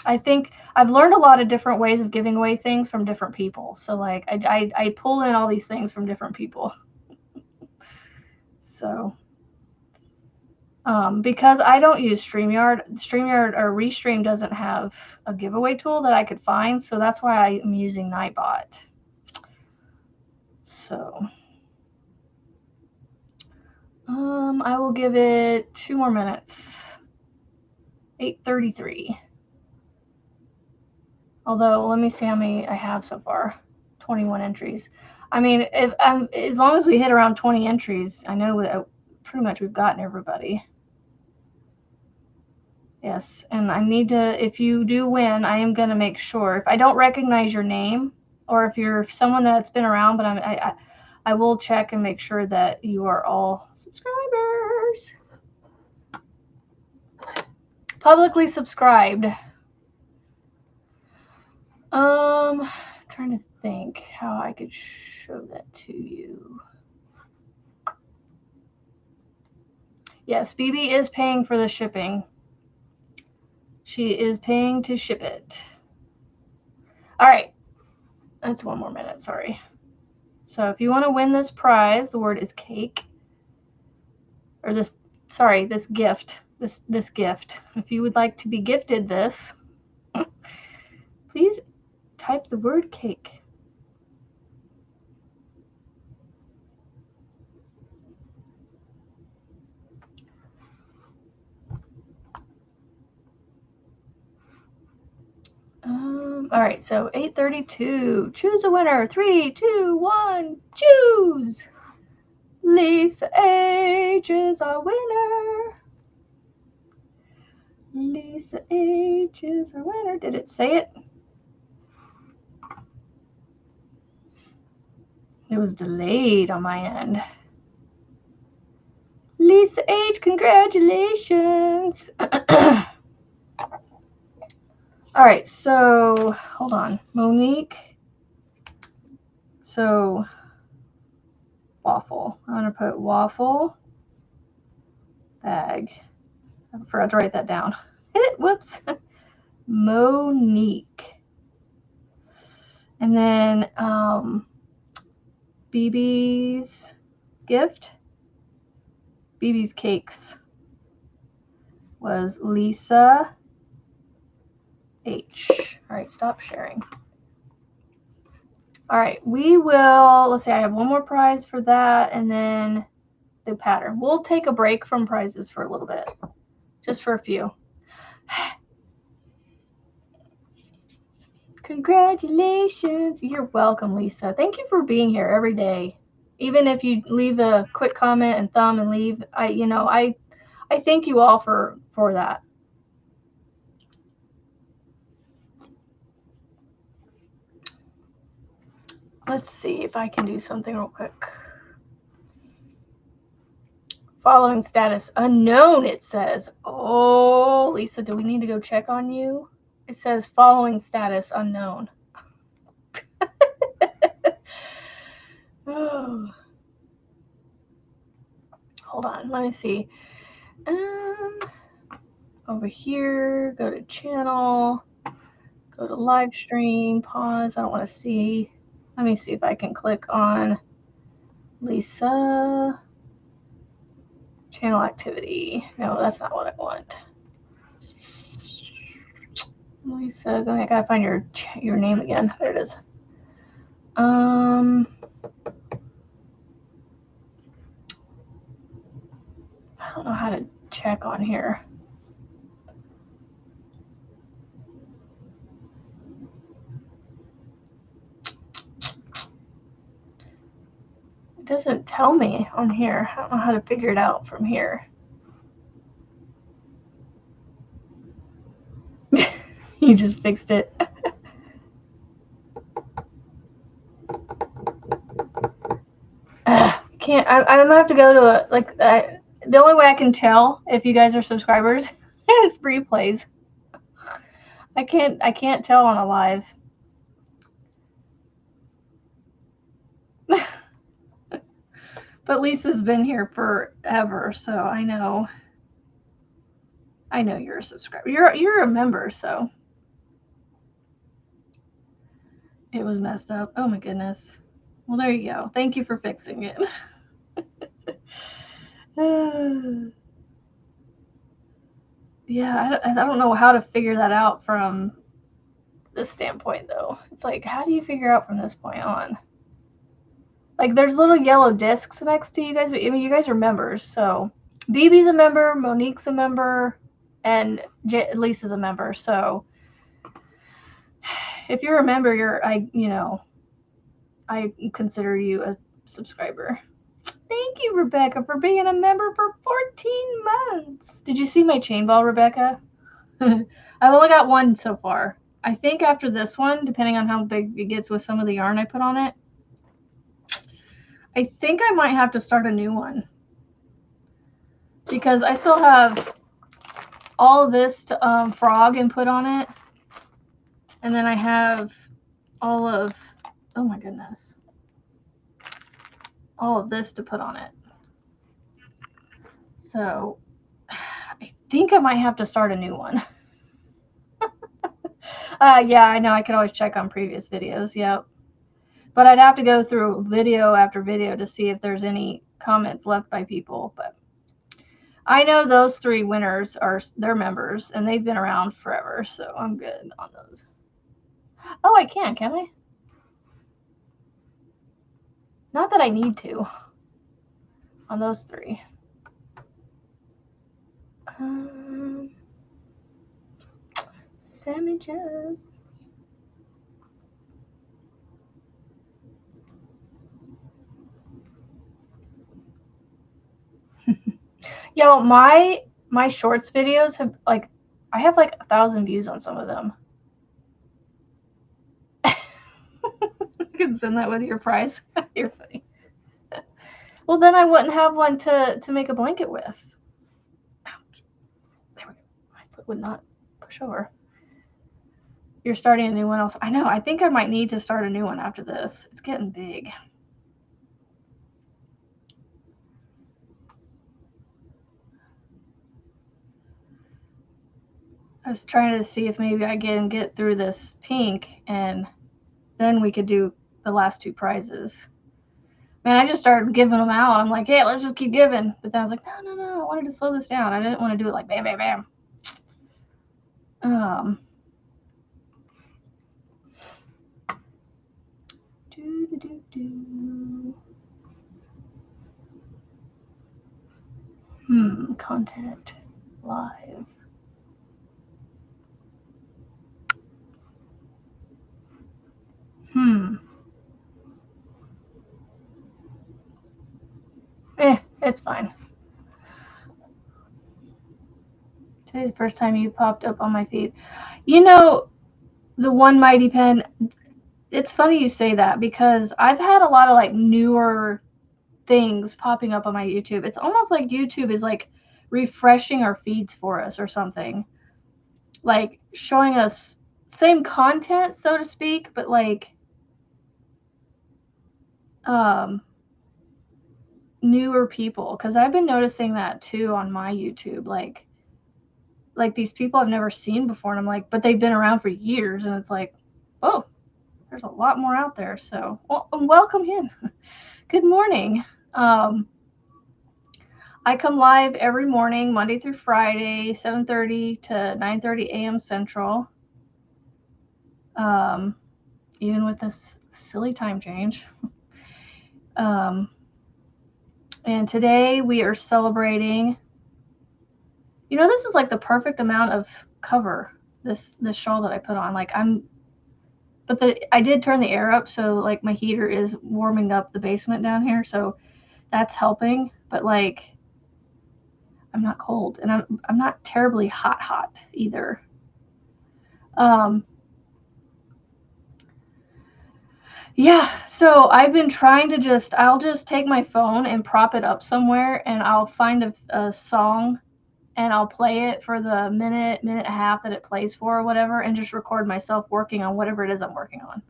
[SPEAKER 1] I think I've learned a lot of different ways of giving away things from different people. So like I pull in all these things from different people. So because I don't use StreamYard or Restream doesn't have a giveaway tool that I could find, so that's why I am using Nightbot. So I will give it 2 more minutes. 8:33. Although, let me see how many I have so far. 21 entries. I mean, as long as we hit around 20 entries, I know pretty much we've gotten everybody. Yes, and I need to, if you do win, I am going to make sure. If I don't recognize your name, or if you're someone that's been around, but I will check and make sure that you are all subscribers. Publicly subscribed. Trying to think how I could show that to you. Yes, BB is paying for the shipping. She is paying to ship it. All right. That's 1 more minute, sorry. So if you want to win this prize, the word is cake. Or this gift. This gift. If you would like to be gifted this, please type the word cake. All right, so 8:32. Choose a winner. 3, 2, 1, choose. Lisa H is our winner. Lisa H is our winner. Did it say it? It was delayed on my end. Lisa H, congratulations. All right, so hold on. Monique. So waffle. I'm going to put waffle bag. I forgot to write that down. Whoops. Monique. And then BB's gift. BB's cakes was Lisa H. All right, stop sharing. All right, we will, let's see, I have one more prize for that and then the pattern. We'll take a break from prizes for a little bit, just for a few. Congratulations. You're welcome, Lisa. Thank you for being here every day. Even if you leave a quick comment and thumb and leave, I thank you all for that. Let's see if I can do something real quick. Following status unknown, it says. Oh, Lisa, do we need to go check on you? It says following status unknown. Oh. Hold on, let me see. Over here, go to channel, go to live stream, pause. I don't want to see. Let me see if I can click on Lisa. Channel activity. No, that's not what I want. Lisa, I gotta find your name again. There it is. I don't know how to check on here. It doesn't tell me on here. I don't know how to figure it out from here. You just fixed it. Can't. I'm gonna have to go to the only way I can tell if you guys are subscribers is replays. I can't tell on a live. But Lisa's been here forever, so I know you're a subscriber. You're a member, so it was messed up. Oh my goodness. Well, there you go. Thank you for fixing it. Yeah, I don't know how to figure that out from this standpoint, though. It's like, how do you figure out from this point on? Like, there's little yellow discs next to you guys. I mean, you guys are members, so BB's a member, Monique's a member, and Lisa's a member. So if you're a member, I consider you a subscriber. Thank you, Rebecca, for being a member for 14 months. Did you see my chain ball, Rebecca? I've only got one so far. I think after this one, depending on how big it gets with some of the yarn I put on it, I think I might have to start a new one. Because I still have all of this to frog and put on it. And then I have all of, oh my goodness, all of this to put on it. So I think I might have to start a new one. Yeah, I know. I could always check on previous videos. Yep. But I'd have to go through video after video to see if there's any comments left by people. But I know those 3 winners they're members, and they've been around forever, so I'm good on those. Oh, I can I? Not that I need to on those 3. Sandwiches. Yo, my shorts videos have, like, I have like 1,000 views on some of them. You can send that with your prize. You're funny. Well, then I wouldn't have one to make a blanket with. Ouch. There we go. My foot would not push over. You're starting a new one else. I know. I think I might need to start a new one after this. It's getting big. I was trying to see if maybe I can get through this pink and then we could do the last 2 prizes. Man, I just started giving them out. I'm like, hey, let's just keep giving. But then I was like, no, I wanted to slow this down. I didn't want to do it like bam, bam, bam. Contact live. It's fine. Today's the first time you popped up on my feed. You know, the One Mighty Pen, it's funny you say that because I've had a lot of like newer things popping up on my YouTube. It's almost like YouTube is like refreshing our feeds for us or something. Like showing us same content, so to speak, but like newer people, because I've been noticing that too on my YouTube, like these people I've never seen before, and I'm like, but they've been around for years, and it's like, oh, there's a lot more out there. So, well, welcome in. Good morning. I come live every morning, Monday through Friday, 7:30 to 9:30 a.m. Central. Even with this silly time change. And today we are celebrating. You know, this is like the perfect amount of cover. This shawl that I put on. Like I did turn the air up, so like my heater is warming up the basement down here, so that's helping. But like, I'm not cold, and I'm not terribly hot either. Yeah, so I've been trying to I'll just take my phone and prop it up somewhere, and I'll find a song, and I'll play it for the minute and a half that it plays for or whatever, and just record myself working on whatever it is I'm working on.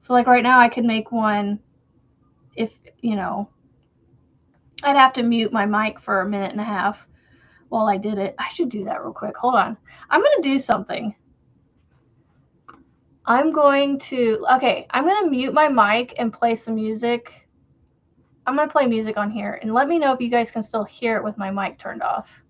[SPEAKER 1] So like right now I could make one if, you know, I'd have to mute my mic for a minute and a half while I did it. I should do that real quick. Hold on. I'm going to do something. I'm going to mute my mic and play some music. I'm going to play music on here, and let me know if you guys can still hear it with my mic turned off.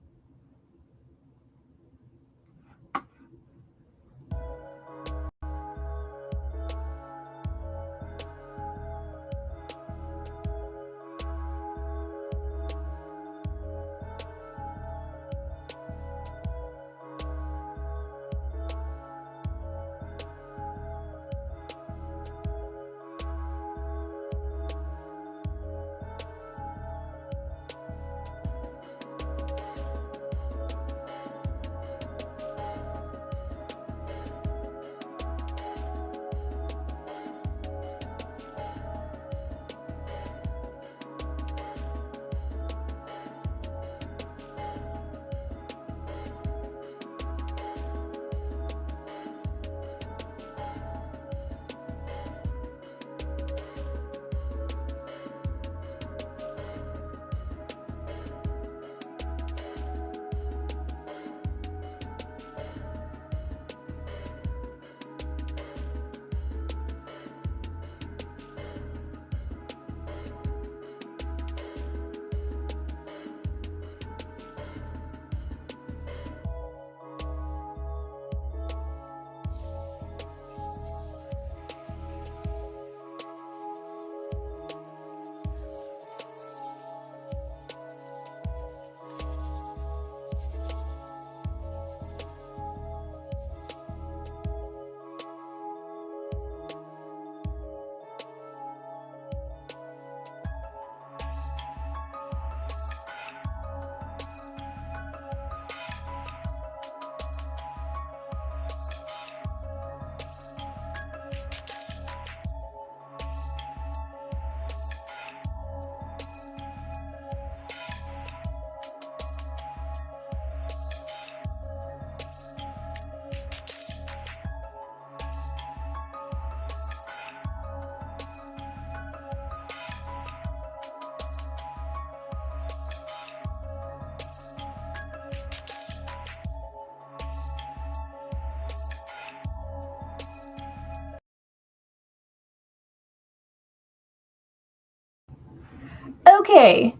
[SPEAKER 1] Okay.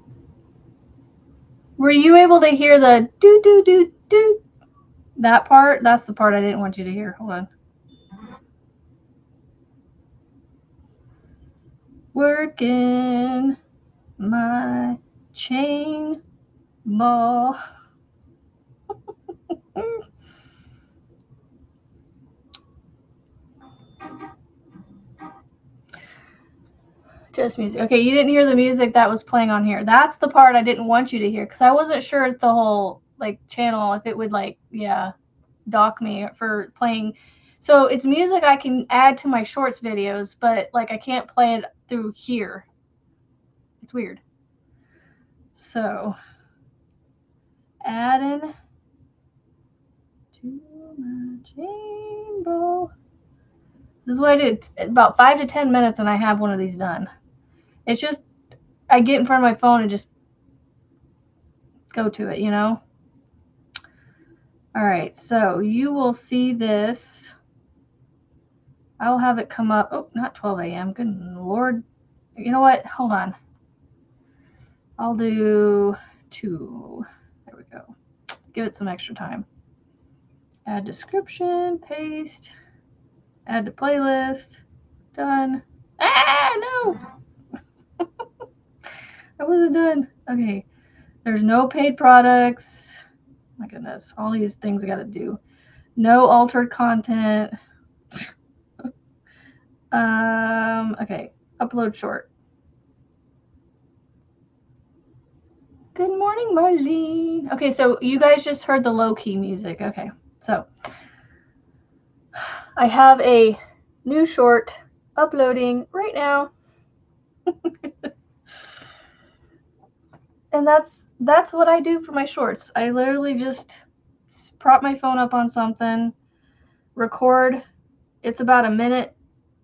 [SPEAKER 1] Were you able to hear the do do do do? That part? That's the part I didn't want you to hear. Hold on. Working my chain ball. Just music. Okay, you didn't hear the music that was playing on here. That's the part I didn't want you to hear because I wasn't sure if the whole like channel, if it would like, yeah, dock me for playing. So it's music I can add to my shorts videos, but like I can't play it through here. It's weird. So adding to my chain ball. This is what I do. It's about 5 to 10 minutes and I have one of these done. It's just I get in front of my phone and just go to it, you know? All right, so you will see this. I will have it come up. Oh, not 12 a.m. Good Lord. You know what? Hold on. I'll do 2. There we go. Give it some extra time. Add description, paste, add to playlist. Done. Ah, no! I wasn't done. Okay. There's no paid products. My goodness. All these things I got to do. No altered content. Okay. Upload short. Good morning, Marlene. Okay, so you guys just heard the low-key music. Okay, so I have a new short uploading right now. And that's what I do for my shorts. I literally just prop my phone up on something, record. It's about a minute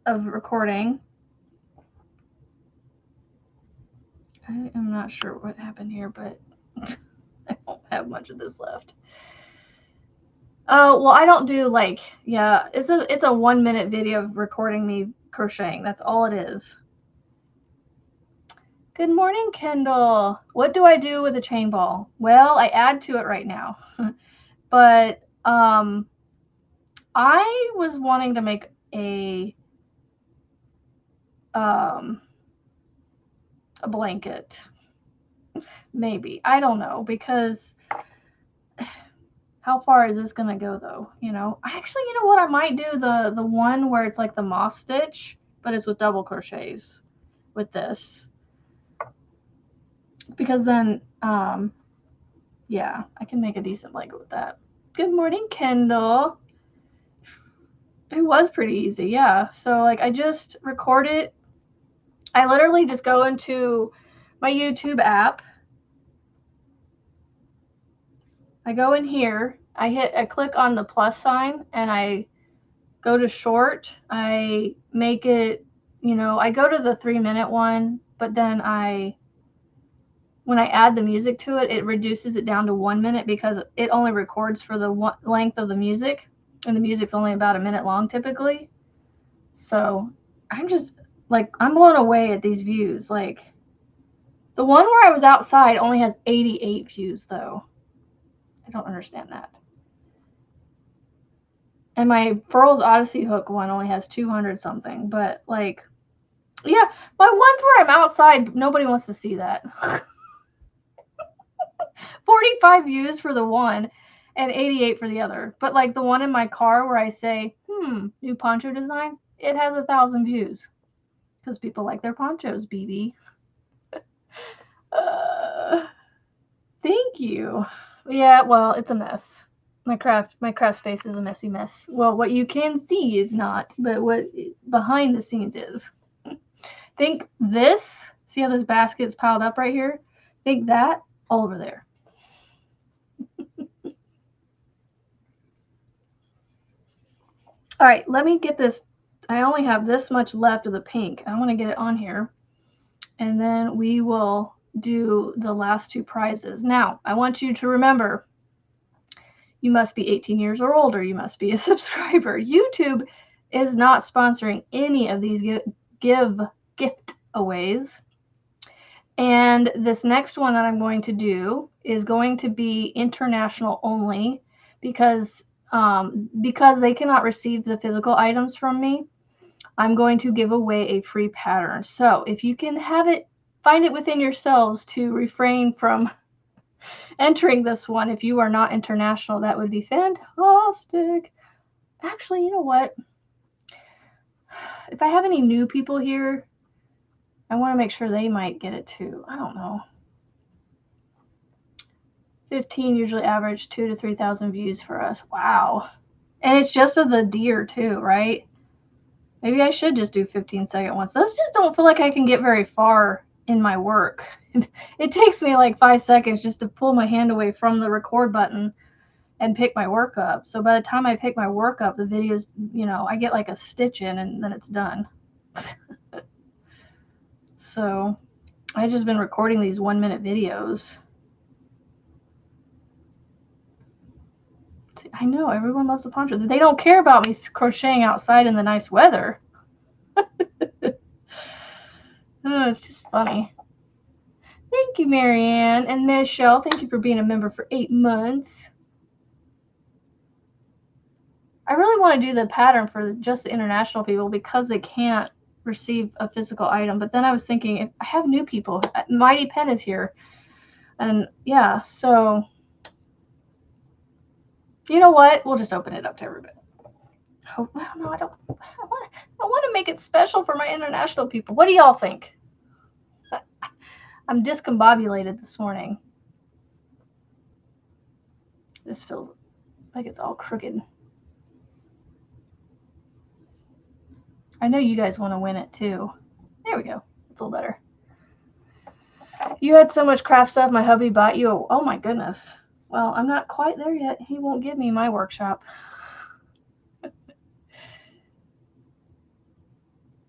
[SPEAKER 1] of recording. I am not sure what happened here, but I don't have much of this left. Oh, well, I don't do like, yeah, it's a 1 minute video of recording me crocheting. That's all it is. Good morning, Kendall. What do I do with a chain ball? Well, I add to it right now. But I was wanting to make a blanket. Maybe. I don't know, because how far is this gonna go though? You know, actually, you know what? I might do the one where it's like the moss stitch, but it's with double crochets with this, because then yeah, I can make a decent blanket with that. Good morning, Kendall. It was pretty easy, yeah. So like I just record it. I literally just go into my YouTube app. I go in here, I click on the plus sign and I go to short. I make it, you know, I go to the 3-minute one, but then when I add the music to it, it reduces it down to 1 minute because it only records for the length of the music, and the music's only about a minute long typically. So I'm just like, I'm blown away at these views. Like the one where I was outside only has 88 views though. I don't understand that. And my Furls Odyssey hook one only has 200 something, but like, yeah, my ones where I'm outside, nobody wants to see that. 45 views for the one and 88 for the other. But like the one in my car where I say, new poncho design, it has 1,000 views because people like their ponchos, BB. Thank you. Yeah, well, it's a mess. My craft space is a messy mess. Well, what you can see is not, but what behind the scenes is. Think this. See how this basket's piled up right here? Think that all over there. All right, let me get this. I only have this much left of the pink. I want to get it on here. And then we will do the last 2 prizes. Now, I want you to remember, you must be 18 years or older. You must be a subscriber. YouTube is not sponsoring any of these gift aways. And And this next one that I'm going to do is going to be international only because they cannot receive the physical items from me. I'm going to give away a free pattern. So if you can find it within yourselves to refrain from entering this one, if you are not international, that would be fantastic. Actually, you know what? If I have any new people here, I want to make sure they might get it too. I don't know. 15 usually average 2,000 to 3,000 views for us. Wow. And it's just of the deer too, right? Maybe I should just do 15-second ones. Those just don't feel like I can get very far in my work. It takes me like 5 seconds just to pull my hand away from the record button and pick my work up. So by the time I pick my work up, the video's, I get like a stitch in and then it's done. So I've just been recording these 1-minute videos. I know, everyone loves the poncho. They don't care about me crocheting outside in the nice weather. Oh, it's just funny. Thank you, Marianne. And Michelle, thank you for being a member for 8 months. I really want to do the pattern for just the international people because they can't receive a physical item. But then I was thinking, if I have new people, Mighty Pen is here. And yeah, so you know what? We'll just open it up to everybody. Oh, no, I want to make it special for my international people. What do y'all think? I'm discombobulated this morning. This feels like it's all crooked. I know you guys want to win it too. There we go. It's a little better. You had so much craft stuff. My hubby bought you. Oh my goodness. Well, I'm not quite there yet. He won't give me my workshop.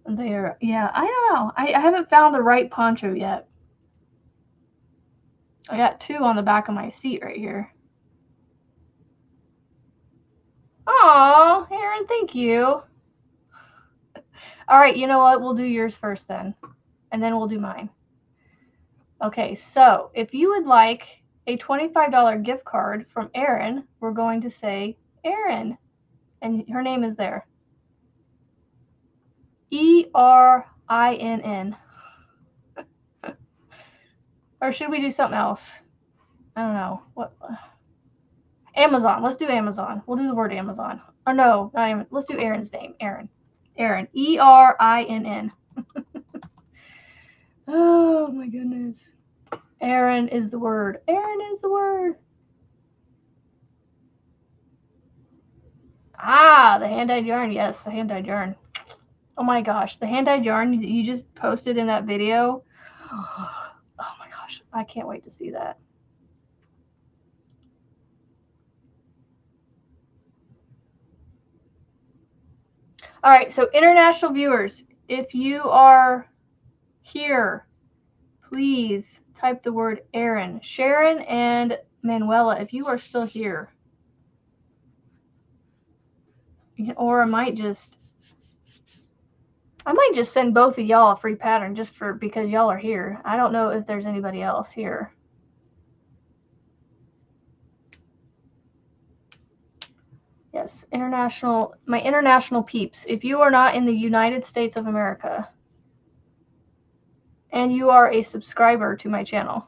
[SPEAKER 1] There. Yeah, I don't know. I haven't found the right poncho yet. I got 2 on the back of my seat right here. Aw, Aaron, thank you. All right, you know what? We'll do yours first then, and then we'll do mine. Okay, so if you would like a $25 gift card from Erin, we're going to say Erin, and her name is there. ERINN. Or should we do something else? I don't know. What? Amazon. Let's do Amazon. We'll do the word Amazon. Or no, not even. Let's do Erin's name. Erin. Erin. ERINN. Oh my goodness. Erin is the word. Erin is the word. Ah, the hand-dyed yarn. Yes, the hand-dyed yarn. Oh my gosh, the hand-dyed yarn you just posted in that video. Oh my gosh, I can't wait to see that. All right, so international viewers, if you are here, please type the word Erin. Sharon and Manuela, if you are still here. Or I might just send both of y'all a free pattern just because y'all are here. I don't know if there's anybody else here. Yes, my international peeps. If you are not in the United States of America and you are a subscriber to my channel,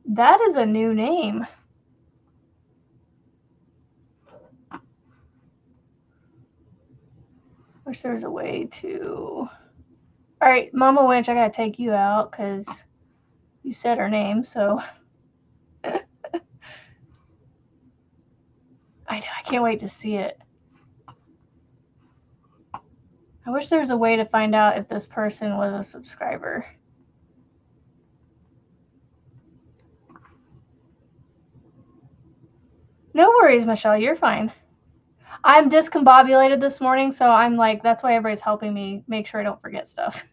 [SPEAKER 1] that is a new name. Wish there was a way to. All right, Mama Winch, I gotta take you out because you said her name, so I can't wait to see it. I wish there was a way to find out if this person was a subscriber. No worries, Michelle, you're fine. I'm discombobulated this morning, so I'm like, that's why everybody's helping me make sure I don't forget stuff.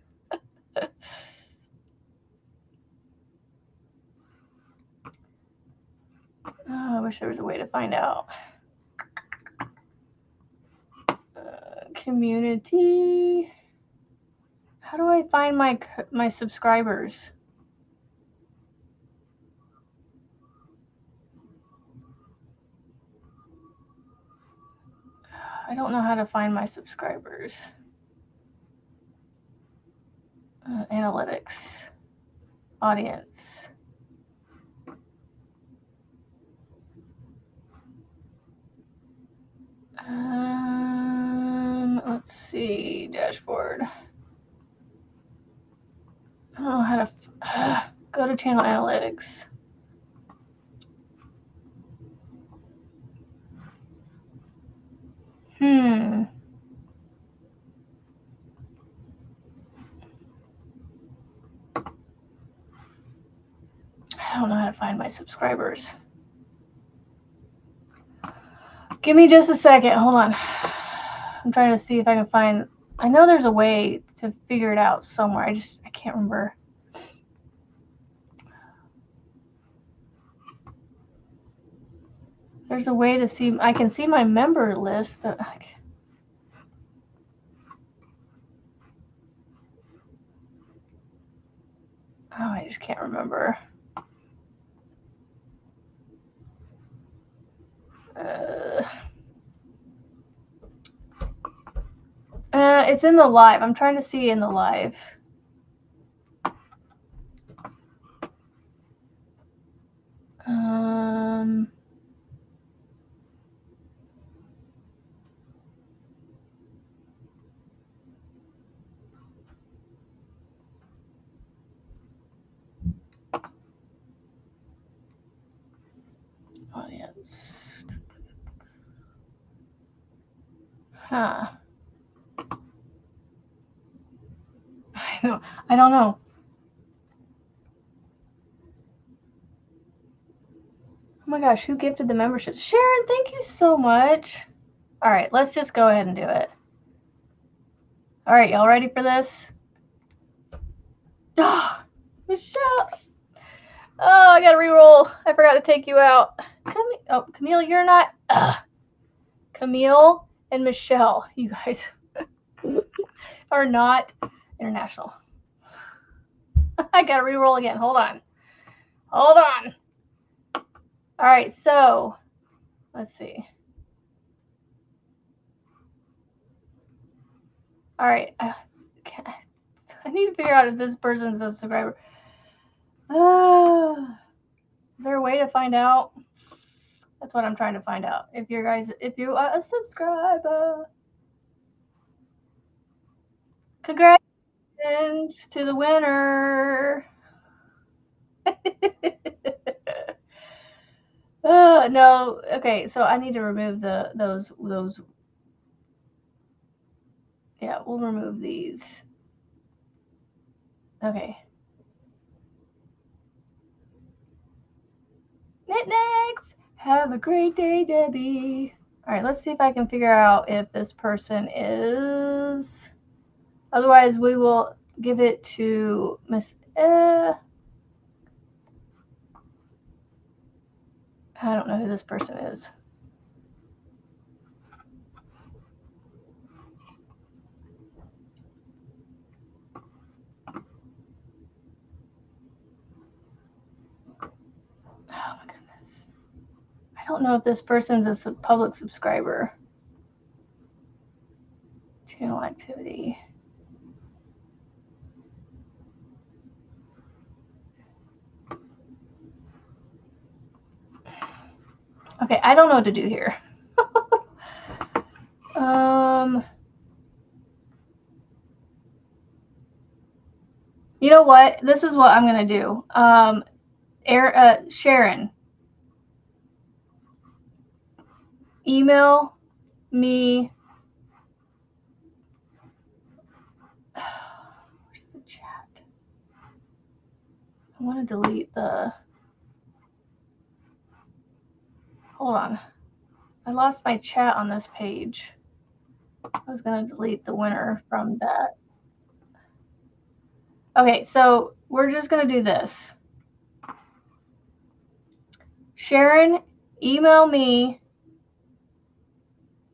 [SPEAKER 1] wish there was a way to find out. Community. How do I find my subscribers? I don't know how to find my subscribers. Analytics. Audience. Let's see. Dashboard. I don't know how to go to channel analytics. I don't know how to find my subscribers. Give me just a second. Hold on. I'm trying to see if I can find. I know there's a way to figure it out somewhere. I can't remember. There's a way to see. I can see my member list, but I can't. Oh, I just can't remember. It's in the live. I'm trying to see in the live. Audience. Huh. I don't know. Oh my gosh, who gifted the membership? Sharon, thank you so much. All right, let's just go ahead and do it. All right, y'all ready for this? Oh, Michelle. Oh, I gotta re-roll. I forgot to take you out. Camille, you're not. Camille and Michelle, you guys are not international. I gotta re-roll again. Hold on. All right, so let's see. All right, I need to figure out if this person's a subscriber. Is there a way to find out? That's what I'm trying to find out. If you are a subscriber. Congratulations to the winner. No, okay, so I need to remove those. Yeah, we'll remove these. Okay. Next. Have a great day, Debbie. All right, let's see if I can figure out if this person is. Otherwise, we will give it to Miss. I don't know who this person is. Oh my goodness. I don't know if this person's a public subscriber. Channel activity. Okay, I don't know what to do here. You know what? This is what I'm gonna do. Sharon, email me. Where's the chat? I want to delete the. Hold on. I lost my chat on this page. I was gonna delete the winner from that. Okay, so we're just gonna do this. Sharon, email me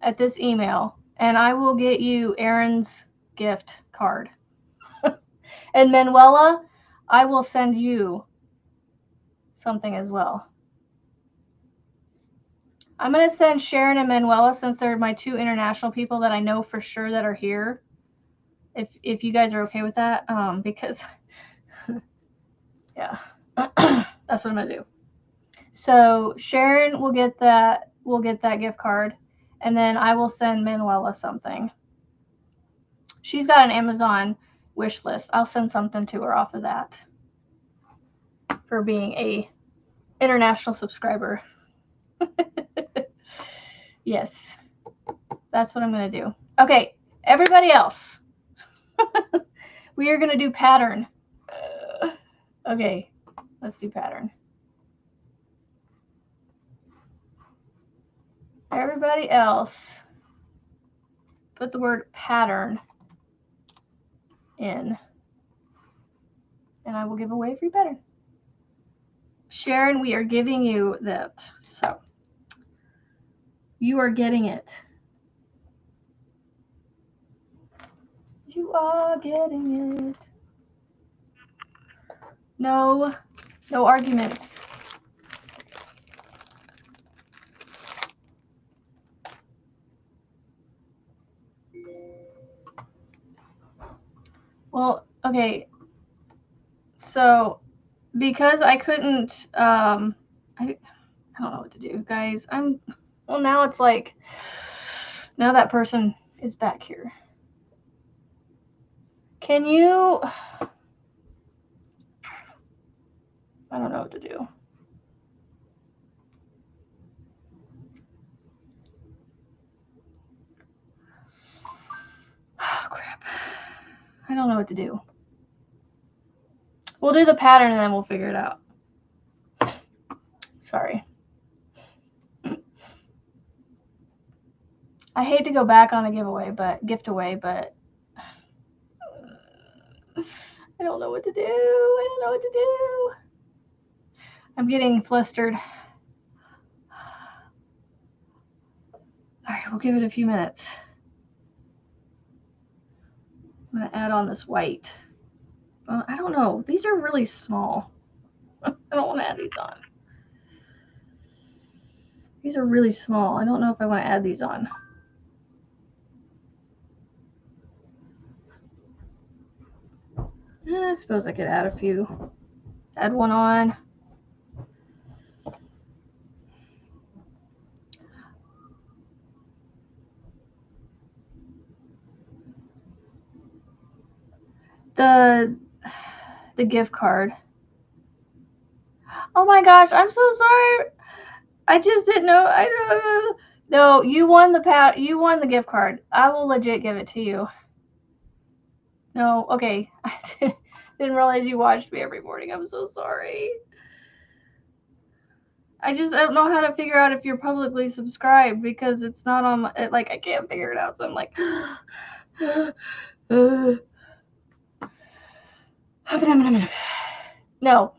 [SPEAKER 1] at this email, and I will get you Erin's gift card. And Manuela, I will send you something as well. I'm going to send Sharon and Manuela, since they're my two international people that I know for sure that are here. If you guys are okay with that, because yeah, that's what I'm going to do. So Sharon will get that gift card, and then I will send Manuela something. She's got an Amazon wish list. I'll send something to her off of that for being a international subscriber. Yes, that's what I'm going to do. Okay, everybody else. We are going to do pattern. Okay, let's do pattern. Everybody else, put the word pattern in, and I will give away a free pattern. Sharon, we are giving you that. So you are getting it. You are getting it. No arguments. Well, okay. So because I couldn't, I don't know what to do, guys. Well, now it's like, now that person is back here. Can you, I don't know what to do. Oh, crap. I don't know what to do. We'll do the pattern and then we'll figure it out. Sorry. I hate to go back on a gift away, but I don't know what to do. I don't know what to do. I'm getting flustered. All right, we'll give it a few minutes. I'm going to add on this white. I don't know. These are really small. I don't want to add these on. These are really small. I don't know if I want to add these on. I suppose I could add a few. Add one on. The gift card. Oh my gosh, I'm so sorry. I just didn't know. I don't know. No, you won the gift card. I will legit give it to you. No, okay. I didn't realize you watched me every morning. I'm so sorry. I don't know how to figure out if you're publicly subscribed because it's not on my, like I can't figure it out. So I'm like, no.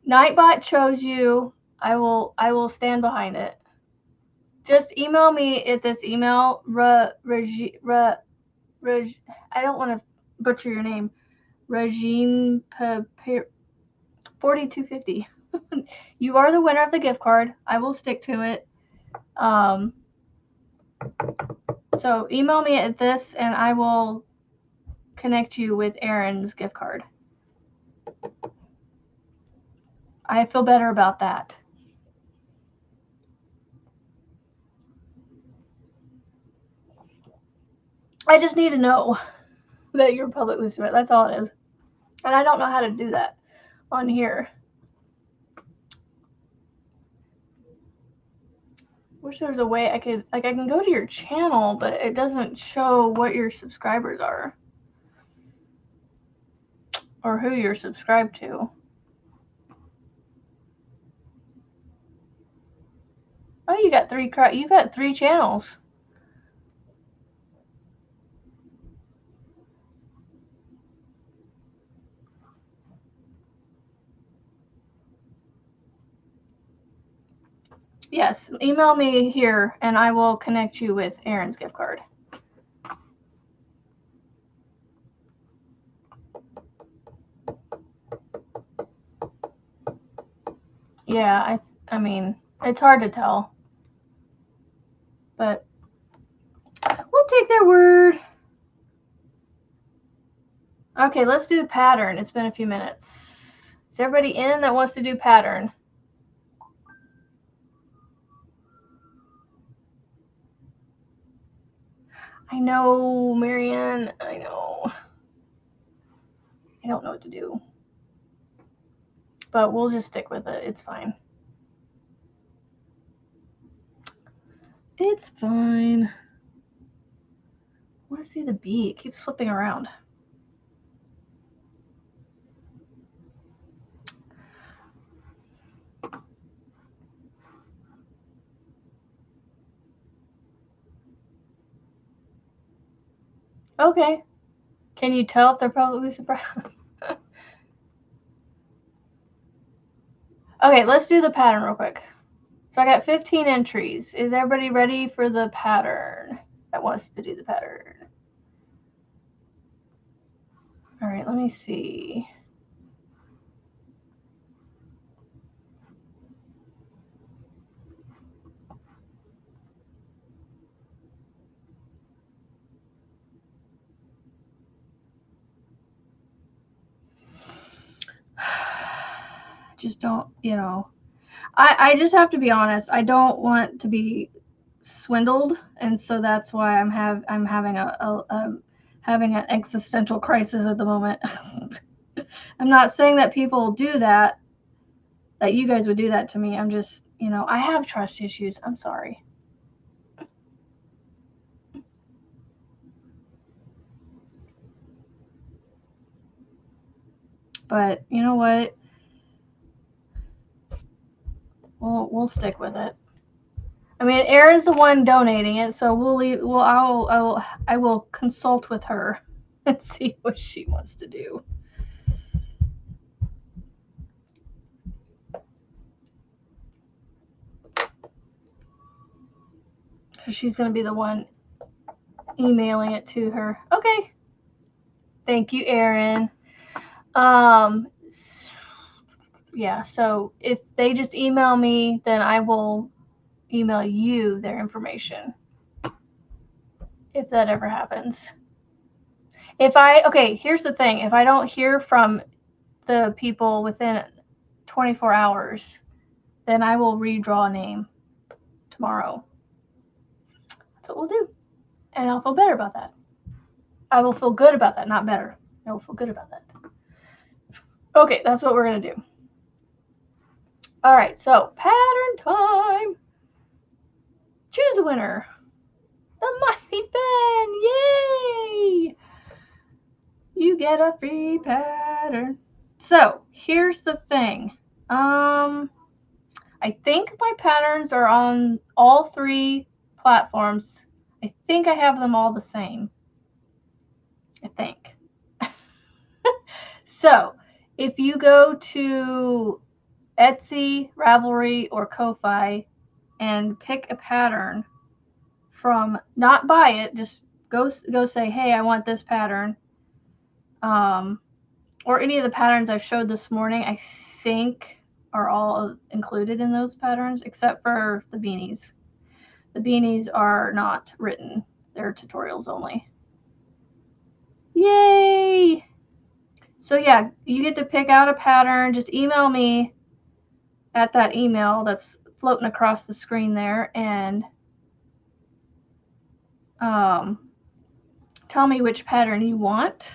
[SPEAKER 1] Nightbot chose you. I will stand behind it. Just email me at this email. I don't want to butcher your name. Regine 4250. You are the winner of the gift card. I will stick to it. So email me at this and I will connect you with Erin's gift card. I feel better about that. I just need to know that you're publicly submitted. That's all it is. And I don't know how to do that on here. Wish there was a way I can go to your channel, but it doesn't show what your subscribers are or who you're subscribed to. Oh, you got three channels. Yes, email me here and I will connect you with Erin's gift card. Yeah, I mean, it's hard to tell. But we'll take their word. Okay, let's do the pattern. It's been a few minutes. Is everybody in that wants to do pattern? I know, Marianne. I know. I don't know what to do. But we'll just stick with it. It's fine. It's fine. I want to see the bee. It keeps flipping around. Okay. Can you tell if they're probably surprised? Okay, let's do the pattern real quick. So I got 15 entries. Is everybody ready for the pattern that wants to do the pattern? All right, let me see. Just don't, you know, I just have to be honest. I don't want to be swindled, and so that's why I'm having having an existential crisis at the moment. I'm not saying that people do that you guys would do that to me. I'm just, you know, I have trust issues. I'm sorry. But you know what? We'll stick with it. I mean, Erin's the one donating it, so I will consult with her and see what she wants to do. Because she's going to be the one emailing it to her. Okay. Thank you, Erin. Yeah, so if they just email me, then I will email you their information. If that ever happens. Okay, here's the thing. If I don't hear from the people within 24 hours, then I will redraw a name tomorrow. That's what we'll do. And I'll feel better about that. I will feel good about that, not better. I will feel good about that. Okay, that's what we're going to do. All right, so pattern time. Choose a winner. The Mighty Pen. Yay! You get a free pattern. So here's the thing. I think my patterns are on all 3 platforms. I think I have them all the same. I think. So if you go to Etsy, Ravelry, or Ko-Fi and pick a pattern from, not buy it, just go say, hey, I want this pattern. Or any of the patterns I showed this morning, I think are all included in those patterns, except for the beanies. The beanies are not written. They're tutorials only. Yay! So yeah, you get to pick out a pattern. Just email me at that email that's floating across the screen there, and tell me which pattern you want,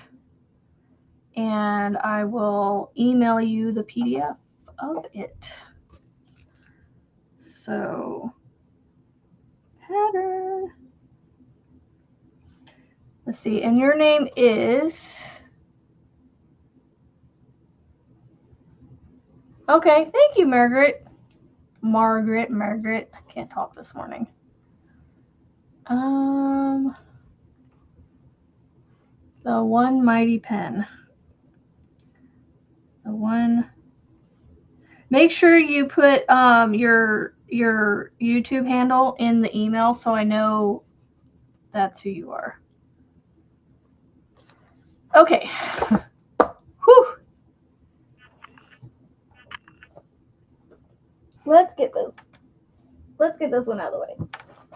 [SPEAKER 1] and I will email you the PDF of it. So, pattern. Let's see, and your name is... Okay, thank you, Margaret. Margaret. I can't talk this morning. The One Mighty Pen. The one. Make sure you put your YouTube handle in the email so I know that's who you are. Okay. Whew. Let's get this one out of the way.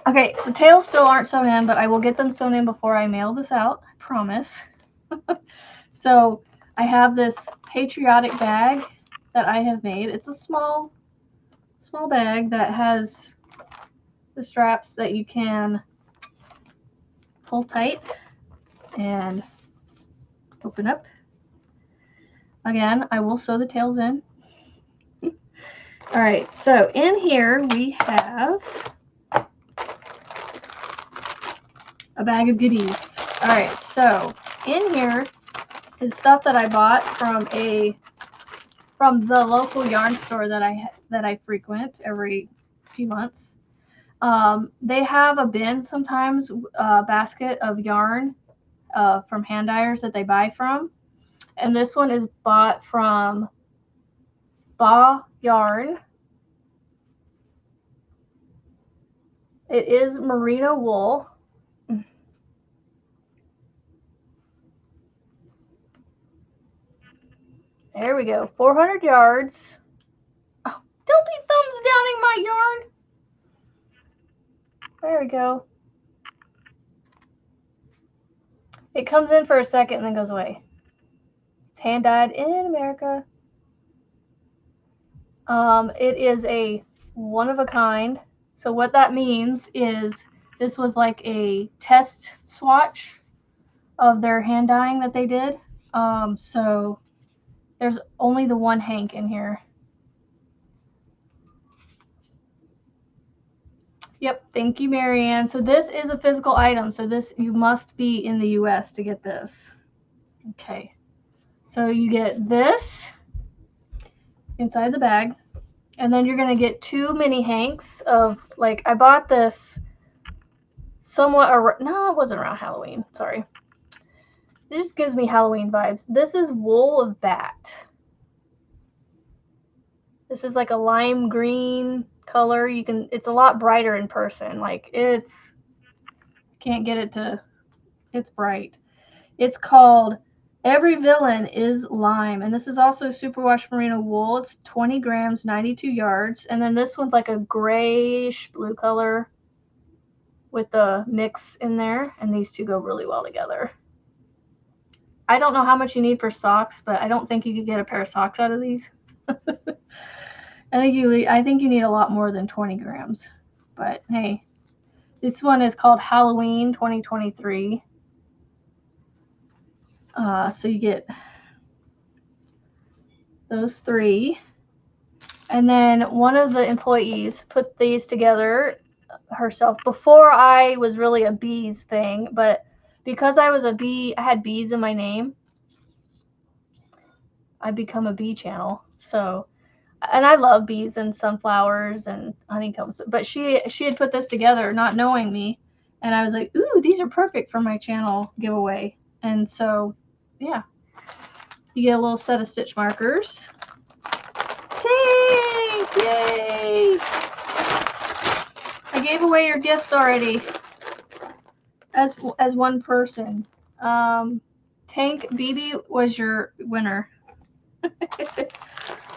[SPEAKER 1] Okay, the tails still aren't sewn in, but I will get them sewn in before I mail this out. I promise. So I have this patriotic bag that I have made. It's a small bag that has the straps that you can pull tight and open up. Again, I will sew the tails in. All right, so in here we have a bag of goodies. All right, so in here is stuff that I bought from the local yarn store that I frequent every few months. They have a bin sometimes, a basket of yarn from hand dyers that they buy from. And this one is bought from Ba Yarn. It is merino wool. There we go. 400 yards. Oh, don't be thumbs downing my yarn. There we go. It comes in for a second and then goes away. It's hand dyed in America. It is a one of a kind. So what that means is this was like a test swatch of their hand dyeing that they did. So there's only the one hank in here. Yep, thank you, Marianne. So this is a physical item. So this, you must be in the US to get this. Okay, so you get this inside the bag, and then you're gonna get 2 mini hanks of, like, I bought this somewhat, no, it wasn't around Halloween, sorry. This just gives me Halloween vibes. This is wool of bat. This is like a lime green color. It's a lot brighter in person. Like, can't get it to, it's bright. It's called Every Villain is Lime. And this is also superwash merino wool. It's 20 grams, 92 yards. And then this one's like a grayish blue color with the mix in there. And these two go really well together. I don't know how much you need for socks, but I don't think you could get a pair of socks out of these. I think you need a lot more than 20 grams. But hey, this one is called Halloween 2023. So you get those 3. And then one of the employees put these together herself before I was really a bees thing. But because I was a bee, I had bees in my name, I become a bee channel. So, and I love bees and sunflowers and honeycombs. But she had put this together not knowing me. And I was like, ooh, these are perfect for my channel giveaway. And so, yeah. You get a little set of stitch markers. Yay! I gave away your gifts already. As one person. Tank BB was your winner.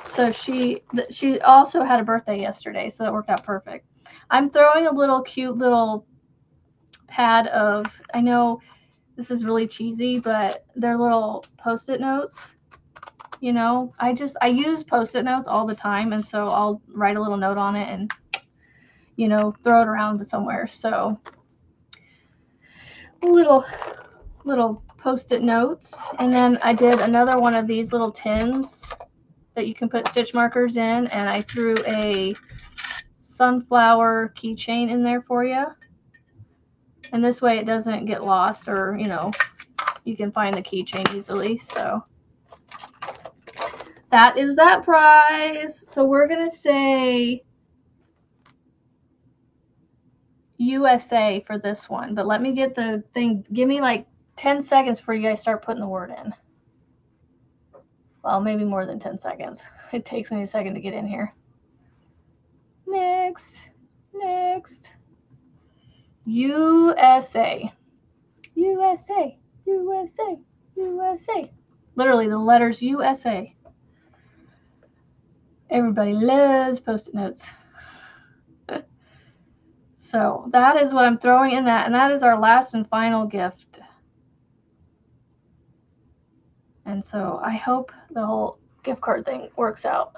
[SPEAKER 1] So she also had a birthday yesterday, so it worked out perfect. I'm throwing a little cute little pad of, I know this is really cheesy, but they're little Post-it notes. You know, I use Post-it notes all the time, and so I'll write a little note on it and, you know, throw it around somewhere. So little Post-it notes. And then I did another one of these little tins that you can put stitch markers in, and I threw a sunflower keychain in there for you. And this way it doesn't get lost, or, you know, you can find the keychain easily. So that is that prize. So we're going to say USA for this one. But let me get the thing. Give me like 10 seconds before you guys start putting the word in. Well, maybe more than 10 seconds. It takes me a second to get in here. Next. USA. USA. USA. USA. Literally the letters USA. Everybody loves Post-it notes. So that is what I'm throwing in that. And that is our last and final gift. And so I hope the whole gift card thing works out.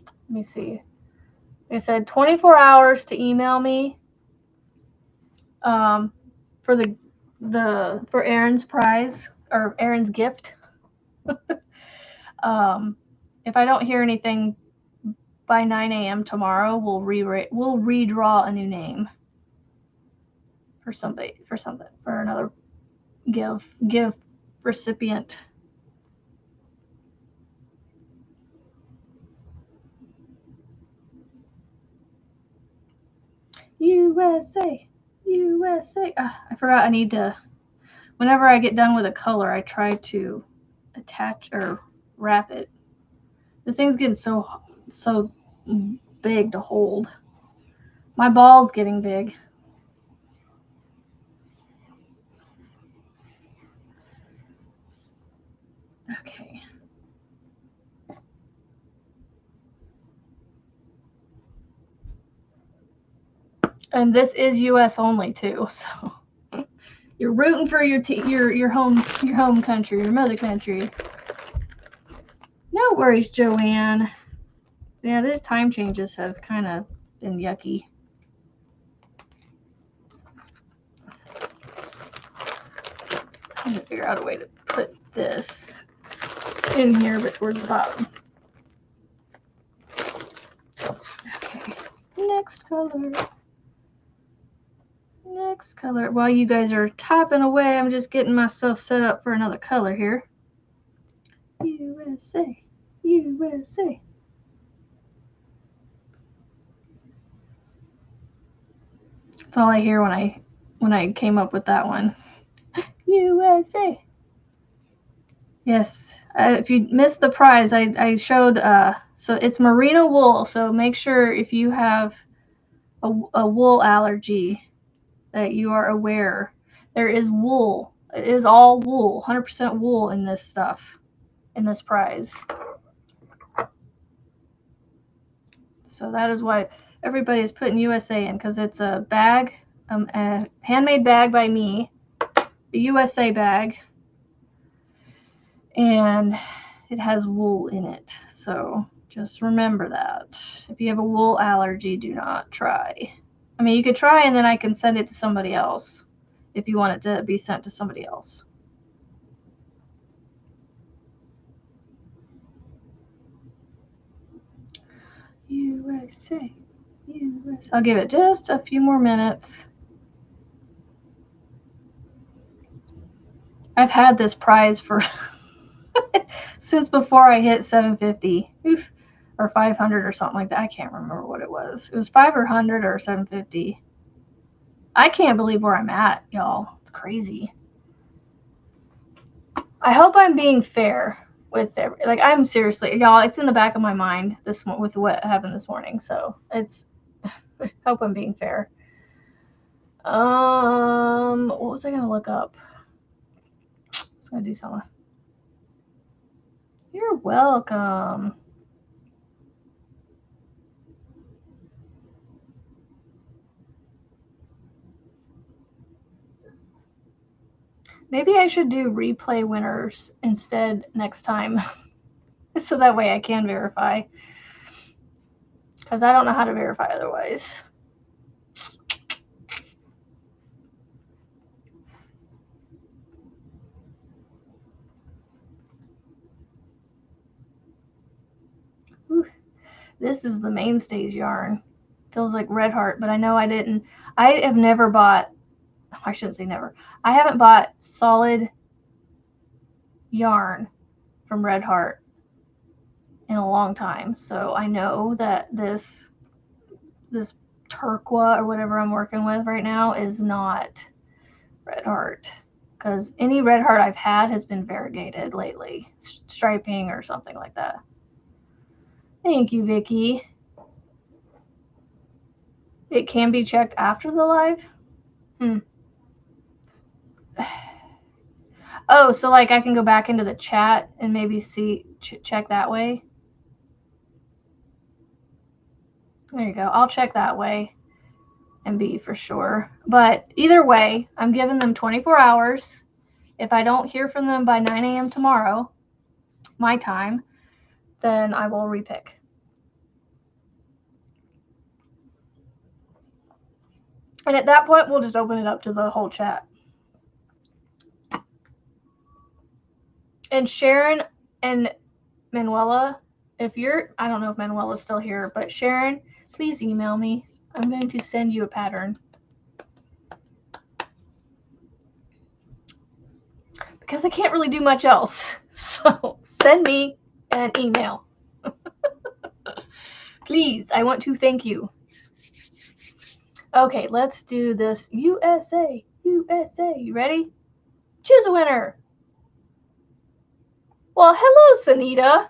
[SPEAKER 1] Let me see. They said 24 hours to email me for Erin's prize or Erin's gift. If I don't hear anything by 9 a.m. tomorrow, we'll redraw a new name for another give recipient. USA. I forgot I need to, whenever I get done with a color, I try to attach or wrap it. This thing's getting so big to hold. My ball's getting big. Okay. And this is US only too, so you're rooting for your home country, your mother country. No worries, Joanne. Yeah, these time changes have kind of been yucky. I'm gonna figure out a way to put this in here, but towards the bottom. Okay, next color. While you guys are typing away, I'm just getting myself set up for another color here. USA. That's all I hear when I came up with that one. USA. Yes. If you missed the prize, I showed. So it's merino wool. So make sure if you have a wool allergy that you are aware. There is wool. It is all wool. 100% wool in this stuff. In this prize. So that is why everybody is putting USA in, because it's a bag, a handmade bag by me, a USA bag, and it has wool in it. So just remember that. If you have a wool allergy, do not try. I mean, you could try and then I can send it to somebody else if you want it to be sent to somebody else. USA. I'll give it just a few more minutes. I've had this prize for since before I hit 750. Oof. Or 500 or something like that. I can't remember what it was. It was 500 or 750. I can't believe where I'm at, y'all. It's crazy. I hope I'm being fair with like I'm seriously, y'all. It's in the back of my mind with what happened this morning. So it's. I hope I'm being fair. What was I gonna look up? I was gonna do something. You're welcome. Maybe I should do replay winners instead next time. So that way I can verify. Because I don't know how to verify otherwise. Ooh, this is the Mainstays yarn. Feels like Red Heart, but I know I didn't. I have never bought, I shouldn't say never. I haven't bought solid yarn from Red Heart in a long time. So I know that this turquoise or whatever I'm working with right now is not Red Heart. because any red heart I've had has been variegated lately, striping or something like that. Thank you, Vicky. It can be checked after the live? Oh, so like I can go back into the chat and maybe see, check that way? There you go. I'll check that way and be for sure. But either way, I'm giving them 24 hours. If I don't hear from them by 9 a.m. tomorrow, my time, then I will repick. And at that point, we'll just open it up to the whole chat. And Sharon and Manuela, if you're, I don't know if Manuela's still here, but Sharon, please email me. I'm going to send you a pattern. Because I can't really do much else. So send me an email. Please, I want to thank you. Okay, let's do this. USA, USA. You ready? Choose a winner. Well, hello, Sanita.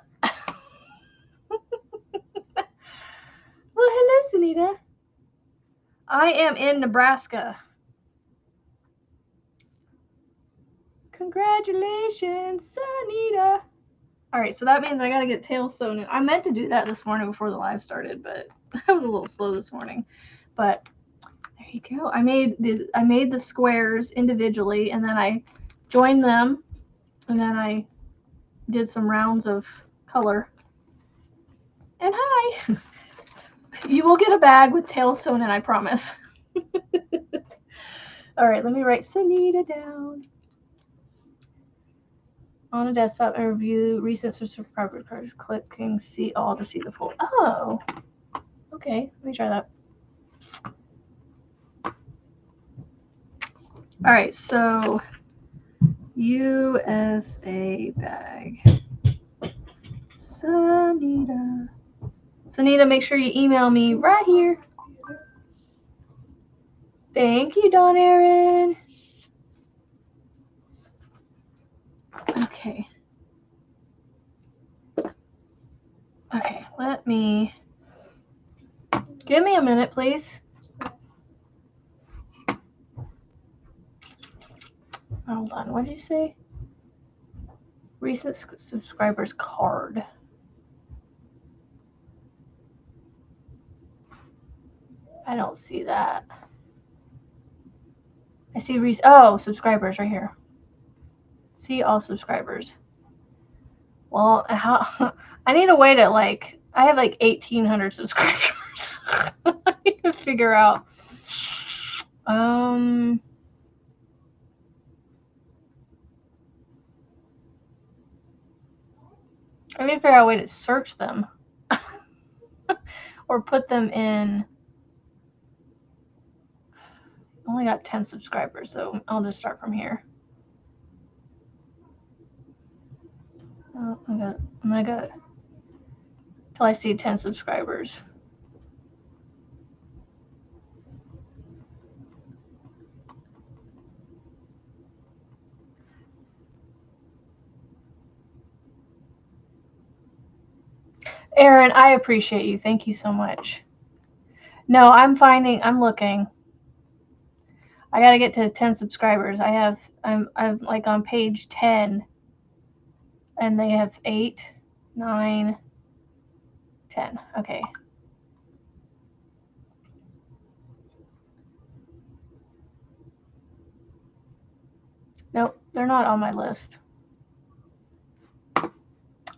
[SPEAKER 1] Well, hello, Sanita. I am in Nebraska. Congratulations, Sanita. All right, so that means I got to get tails sewn in. I meant to do that this morning before the live started, but I was a little slow this morning. But there you go. I made the squares individually, and then I joined them, and then I did some rounds of color. And hi. You will get a bag with tails sewn in, I promise. All right, let me write Sanita down. On a desktop and review recent subscriber cards. Clicking see all to see the full. Oh, okay. Let me try that. All right, so USA bag. Sanita. Sanita, make sure you email me right here. Thank you, Dawn Erin. Okay. Okay, let me. Give me a minute, please. Hold on. What did you say? Recent subscribers card. I don't see that. I see subscribers right here. See all subscribers. Well, how? I need a way to I have 1,800 subscribers. I need to figure out. I need to figure out a way to search them. Or put them in. I only got 10 subscribers, so I'll just start from here. Oh, I'm gonna go till I see 10 subscribers. Erin, I appreciate you. Thank you so much. No, I'm looking. I gotta get to 10 subscribers. I'm like on page 10, and they have 8, 9, 10. Okay. Nope, they're not on my list.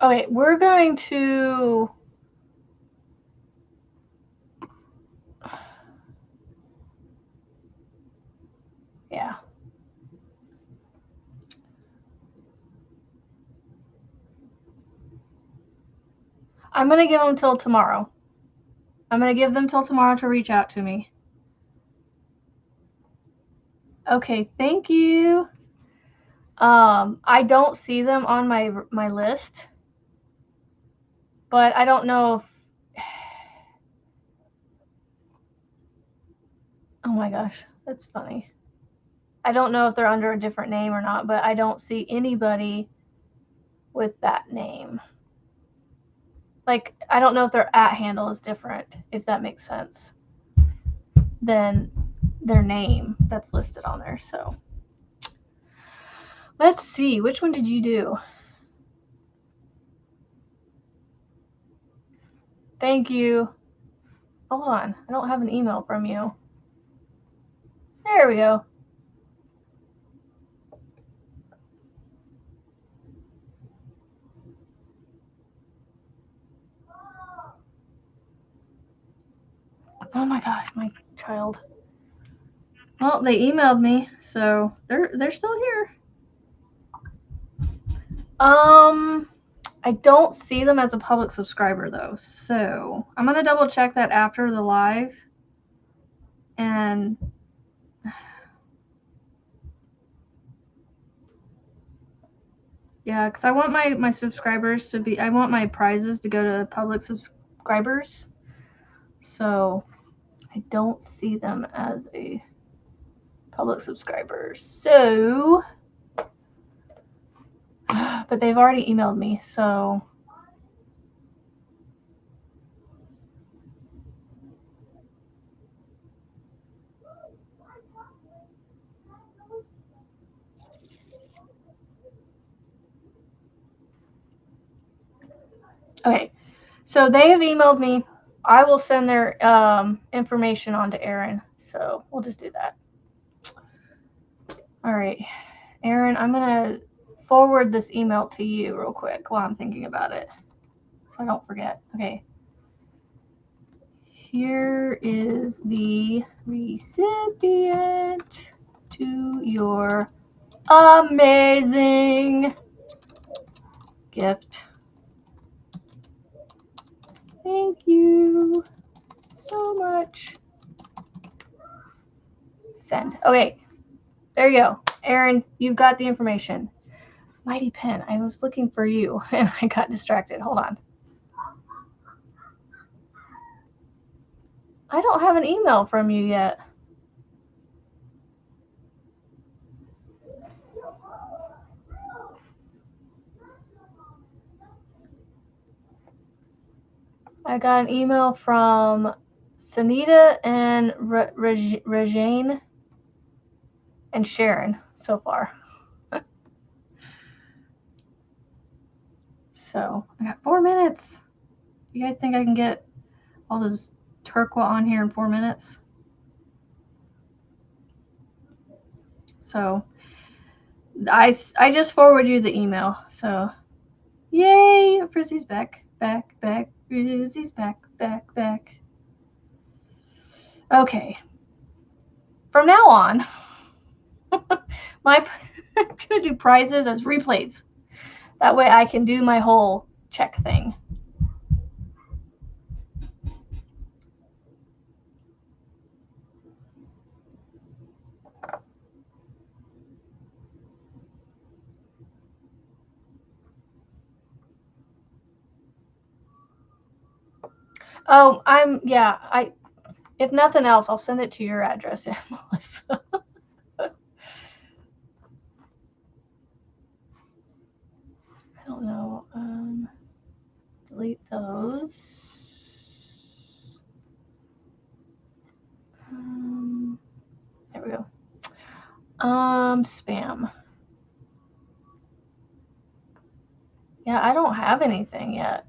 [SPEAKER 1] Okay, we're going to. Yeah. I'm going to give them till tomorrow. I'm going to give them till tomorrow to reach out to me. Okay, thank you. I don't see them on my list, but I don't know if. Oh my gosh, that's funny. I don't know if they're under a different name or not, but I don't see anybody with that name. Like, I don't know if their @ handle is different, if that makes sense, than their name that's listed on there. So let's see, which one did you do? Thank you. Hold on, I don't have an email from you. There we go. Oh my gosh, my child. Well, they emailed me, so they're still here. I don't see them as a public subscriber though, so I'm gonna double check that after the live. And yeah, because I want my subscribers to be, I want my prizes to go to public subscribers. So I don't see them as a public subscriber. So, but they've already emailed me, so. Okay, so they have emailed me. I will send their information on to Erin, so we'll just do that. All right, Erin, I'm gonna forward this email to you real quick while I'm thinking about it, so I don't forget. Okay, here is the recipient to your amazing gift. Thank you so much. Send. Okay, there you go. Erin, you've got the information. Mighty Pen, I was looking for you and I got distracted. Hold on. I don't have an email from you yet. I got an email from Sunita and Rajane and Sharon so far. So I got 4 minutes. You guys think I can get all this turquoise on here in 4 minutes? So I just forwarded you the email. So yay, Frizzy's back. Frizzy's back. Okay. From now on, I'm gonna do prizes as replays. That way I can do my whole check thing. Oh, if nothing else, I'll send it to your address, Melissa. I don't know. Delete those. There we go. Spam. Yeah, I don't have anything yet.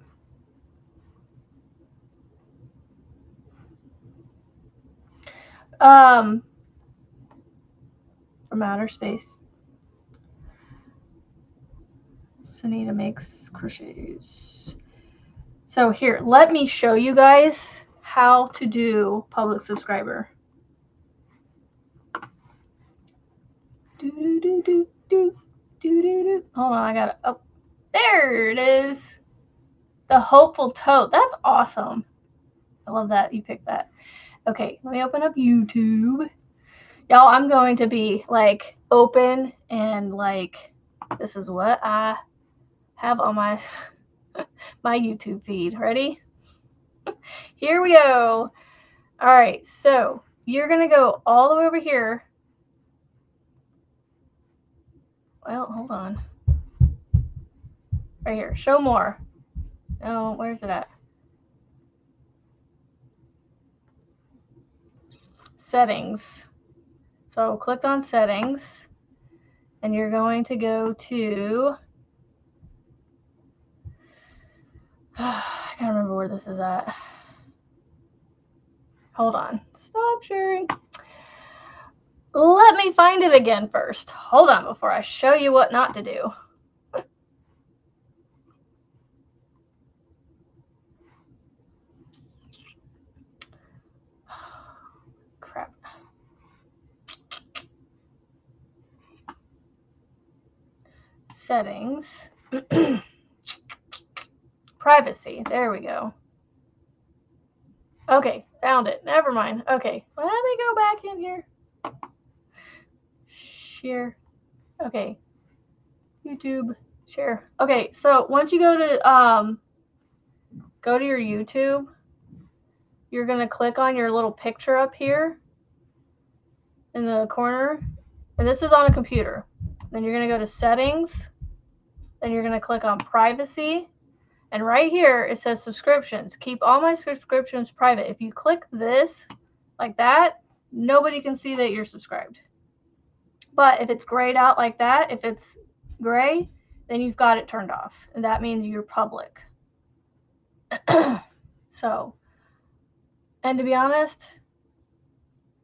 [SPEAKER 1] From outer space. Sunita makes crochets. So here, let me show you guys how to do public subscriber. Hold on, I got it. Oh, there it is. The hopeful tote. That's awesome. I love that you picked that. Okay, let me open up YouTube. Y'all, I'm going to be like open and like, this is what I have on my my YouTube feed. Ready? Here we go. All right, so you're gonna go all the way over here Well, hold on. Right here. Show more. Oh, where's it at? Settings. So click on settings. And you're going to go to... I can't remember where this is at. Hold on. Stop sharing. Let me find it again first. Hold on before I show you what not to do. Crap. Settings. Privacy. There we go. Okay, found it. Never mind. Okay, let me go back in here. Share. Okay. YouTube. Share. Okay, so once you go to your YouTube, you're gonna click on your little picture up here in the corner, and this is on a computer. Then you're gonna go to settings, then you're gonna click on privacy, and right here it says subscriptions. Keep all my subscriptions private. If you click this like that, nobody can see that you're subscribed. But if it's grayed out like that, if it's gray, then you've got it turned off, and that means you're public. So, and to be honest,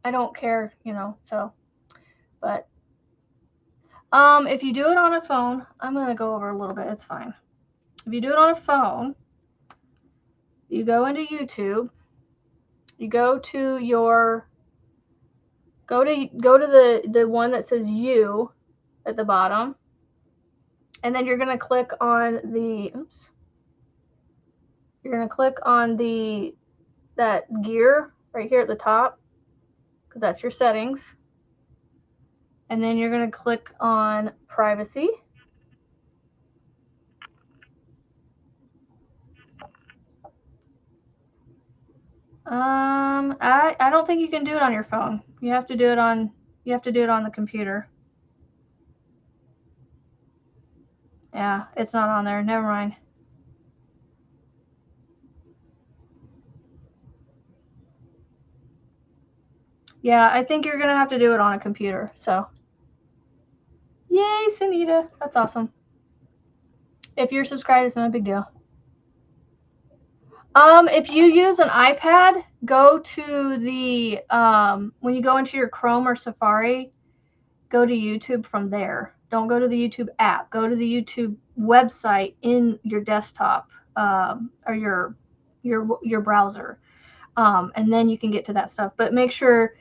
[SPEAKER 1] I don't care, you know, so, but if you do it on a phone, I'm going to go over a little bit, it's fine. If you do it on a phone, you go into YouTube, you go to your, go to the one that says you at the bottom, and then you're going to click on the, oops, you're going to click on that gear right here at the top, because that's your settings. And then you're going to click on privacy. I don't think you can do it on your phone. You have to do it on the computer. Yeah, it's not on there. Never mind. Yeah, I think you're going to have to do it on a computer. So, yay, Sunita. That's awesome. If you're subscribed, it's not a big deal. If you use an iPad, go to the, when you go into your Chrome or Safari, go to YouTube from there. Don't go to the YouTube app. Go to the YouTube website in your desktop or your browser, and then you can get to that stuff. But make sure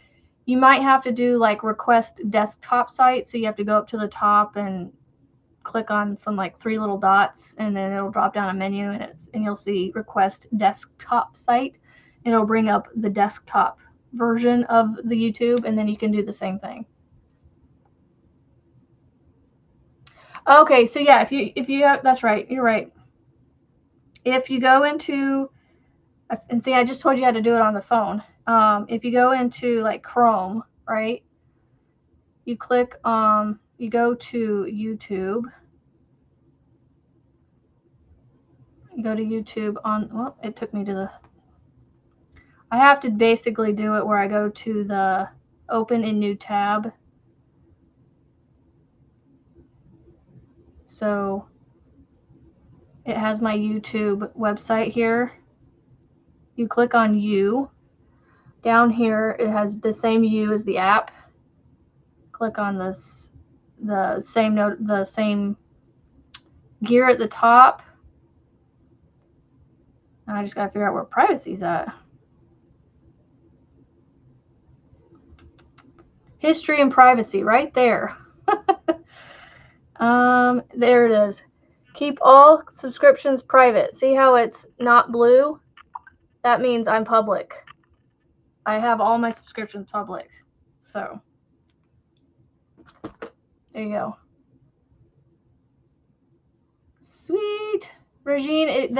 [SPEAKER 1] you might have to do like request desktop site. So you have to go up to the top and click on some like 3 little dots, and then it'll drop down a menu, and you'll see request desktop site. It'll bring up the desktop version of the YouTube, and then you can do the same thing. Okay, so yeah, if you have, that's right, you're right. If you go into, and see, I just told you how to do it on the phone. If you go into like Chrome, right, you click you go to YouTube. You go to YouTube on, well, it took me to the, I have to basically do it where I go to the open in new tab. So it has my YouTube website here. You click on you. Down here, it has the same you as the app. Click on this, the same gear at the top. Now I just gotta figure out where privacy's at. History and privacy, right there. There it is. Keep all subscriptions private. See how it's not blue? That means I'm public. I have all my subscriptions public. So there you go. Sweet. Regine,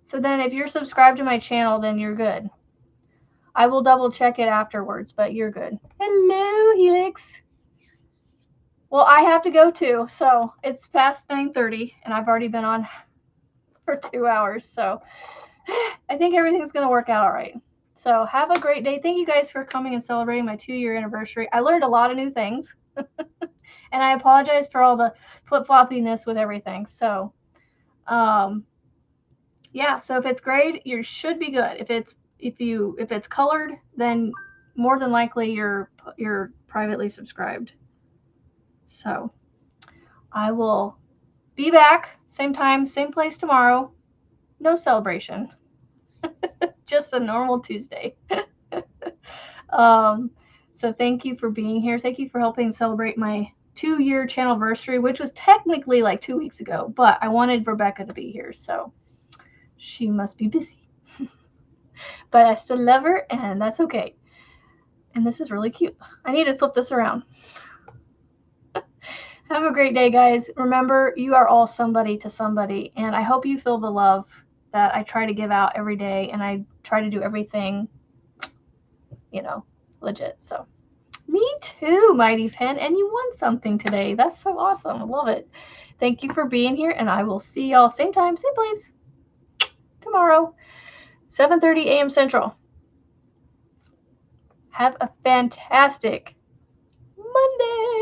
[SPEAKER 1] so then if you're subscribed to my channel, then you're good. I will double check it afterwards, but you're good. Hello, Helix. Well, I have to go too. So it's past 9:30 and I've already been on for 2 hours. So I think everything's going to work out all right. So have a great day. Thank you guys for coming and celebrating my 2-year anniversary. I learned a lot of new things. And I apologize for all the flip-floppiness with everything. So, yeah, so if it's grayed, you should be good. If it's colored, then more than likely you're privately subscribed. So, I will be back same time, same place tomorrow. No celebration. Just a normal Tuesday. So thank you for being here. Thank you for helping celebrate my 2-year channelversary, which was technically like 2 weeks ago, but I wanted Rebecca to be here, so she must be busy. But I still love her, and that's okay. And this is really cute. I need to flip this around. Have a great day, guys. Remember, you are all somebody to somebody, and I hope you feel the love that I try to give out every day, and I try to do everything, legit. So, me too, Mighty Pen, and you won something today. That's so awesome. I love it. Thank you for being here, and I will see y'all same time, same place tomorrow, 7:30 a.m. Central. Have a fantastic Monday.